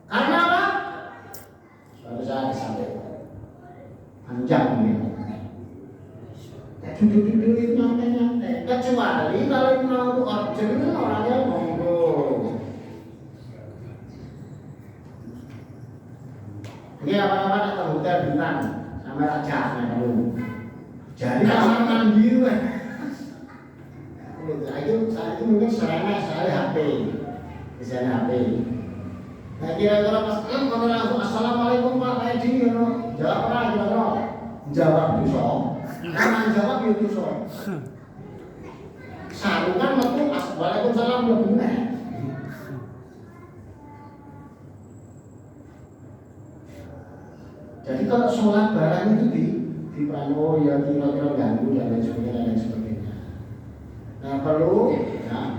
Karena apa? Suatu saat disampaikan, panjang ini. Duduk-duduk itu nyantai. Kecuali kalau mau order orangnya monggo. Ini apa-apa nak hotel bintang sama raja dulu. Jadi kamar mandi itu kan. Itu mungkin serena HP, misalnya HP. Nah kira-kira pas kalau langsung assalamualaikum Pak Edi, jawab apa kira-kira? Jawab dosa. Karena jawab itu dosa. Sarungan metu Waalaikumsalam belum benar. Jadi kalau sholat barang itu di prano ya kira-kira ganggu dan lain sebagainya. Nah perlu, ya,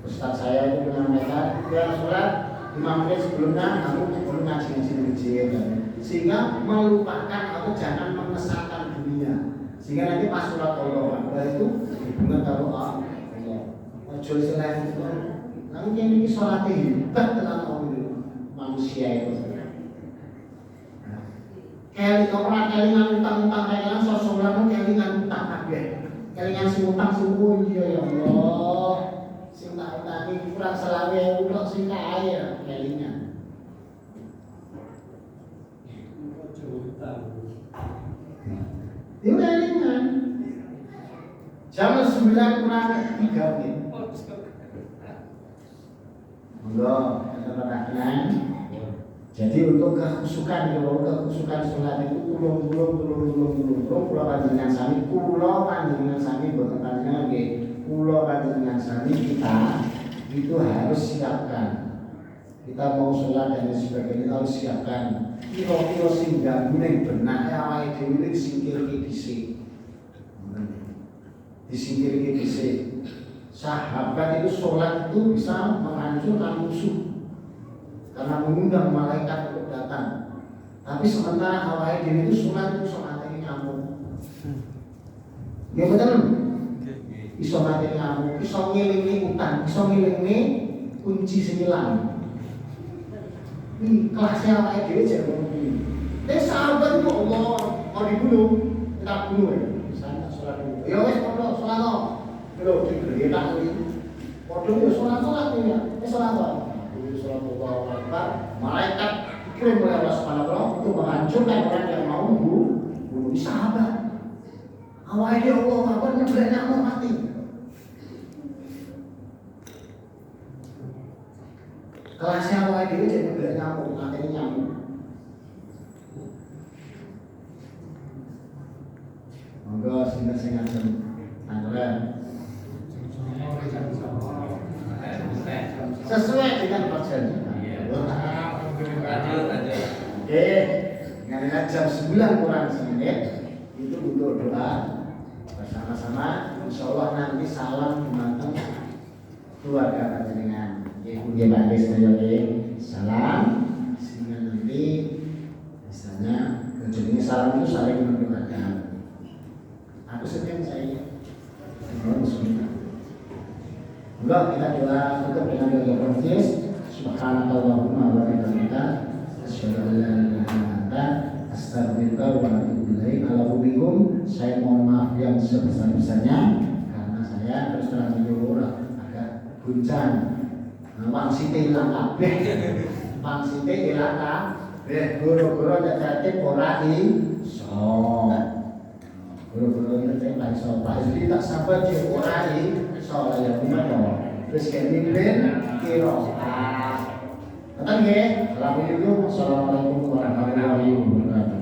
Ustaz saya itu menyampaikan yang sholat 5 menit sebelumnya kamu perlu ngaji kecil, sehingga melupakan atau jangan mengesahkan dunia. Sehingga nanti pas sholat Allah itu hubungan kalau Allah. Ojo selain itu, nanti yang ini sholatnya hebat dengan manusia itu. Kelingan kelingan utang-utang kelingan sosokan kelingan utang kabeh. Kelingan sing utang sing iya ya Allah. Sing tak utangi kurang 20.000 tok sing kaya kelingan. Ojo utang. Itu kelingan. Jam 9 kurang 3 menit. Enggak, kata-katakan. Jadi untuk kekhusukan sholat itu pulau panjenengan sami boten panjenengan nggih pulau panjenengan sami kita itu harus siapkan. Kita mau sholat dan sebagainya harus siapkan. Kira-kira sing gambune benak awake dhewe disingkirke dhisik. Disingkirke dhisik. Sahabat itu sholat itu bisa menghancurkan musuh. Karena mengundang malaikat untuk datang. Tapi sementara awal diri itu sholat ini nyamuk. Ya betul. Iso materi nyamuk, iso ngilingi utang, iso ngilingi kunci semilang. Ini kelasnya awal diri jadi ngomong. Sahabat itu Allah mau dibunuh, kita bunuh ya. Misalnya sholat dulu. Ya wes podo sholat no. Kalau digeletak itu, podo itu sholat ini ya. Sholat apa? Malaikat dikirim oleh Allah Subhanahu wa taala untuk menghancurkan orang yang mau bunuh sahabat. Awalnya Allah Akbar nyebleknya mau mati. Kelasnya awalnya dia jadi nyeblek nyamuk, matanya nyamuk. Monggo sing ngaten tanggalan. Sesuai dengan perjanjian. Lanjut. Oke, dengan jam 9 kurang semenit itu untuk doa bersama-sama. Insya Allah nanti salam dumateng keluarga panjenengan. Ibu dia bagi salam sehingga nanti misalnya ujungnya salam itu saling mendoakan. Aku sedang saya. Enggak, kita doa tutup dengan doa profesis. Subhanallahumma wa bihamdika asyhadu an la ilaha illa anta Astagfirullah wa atubu ilaih. Alhamdulillah, saya mohon maaf yang sebesar-besarnya karena saya terus terang nyuruh agak guncang. Wang sithik ilang kabeh. Wang sithik ilang kabeh. Guru-guru nyetet ora iso. Guru-guru nyetet ora iso. Pak Isli tak sabar cek ora iso ya gimana? Terus mimpin qiraat. Ngoten nggih. Alhamdulillah. Assalamualaikum warahmatullahi wabarakatuh.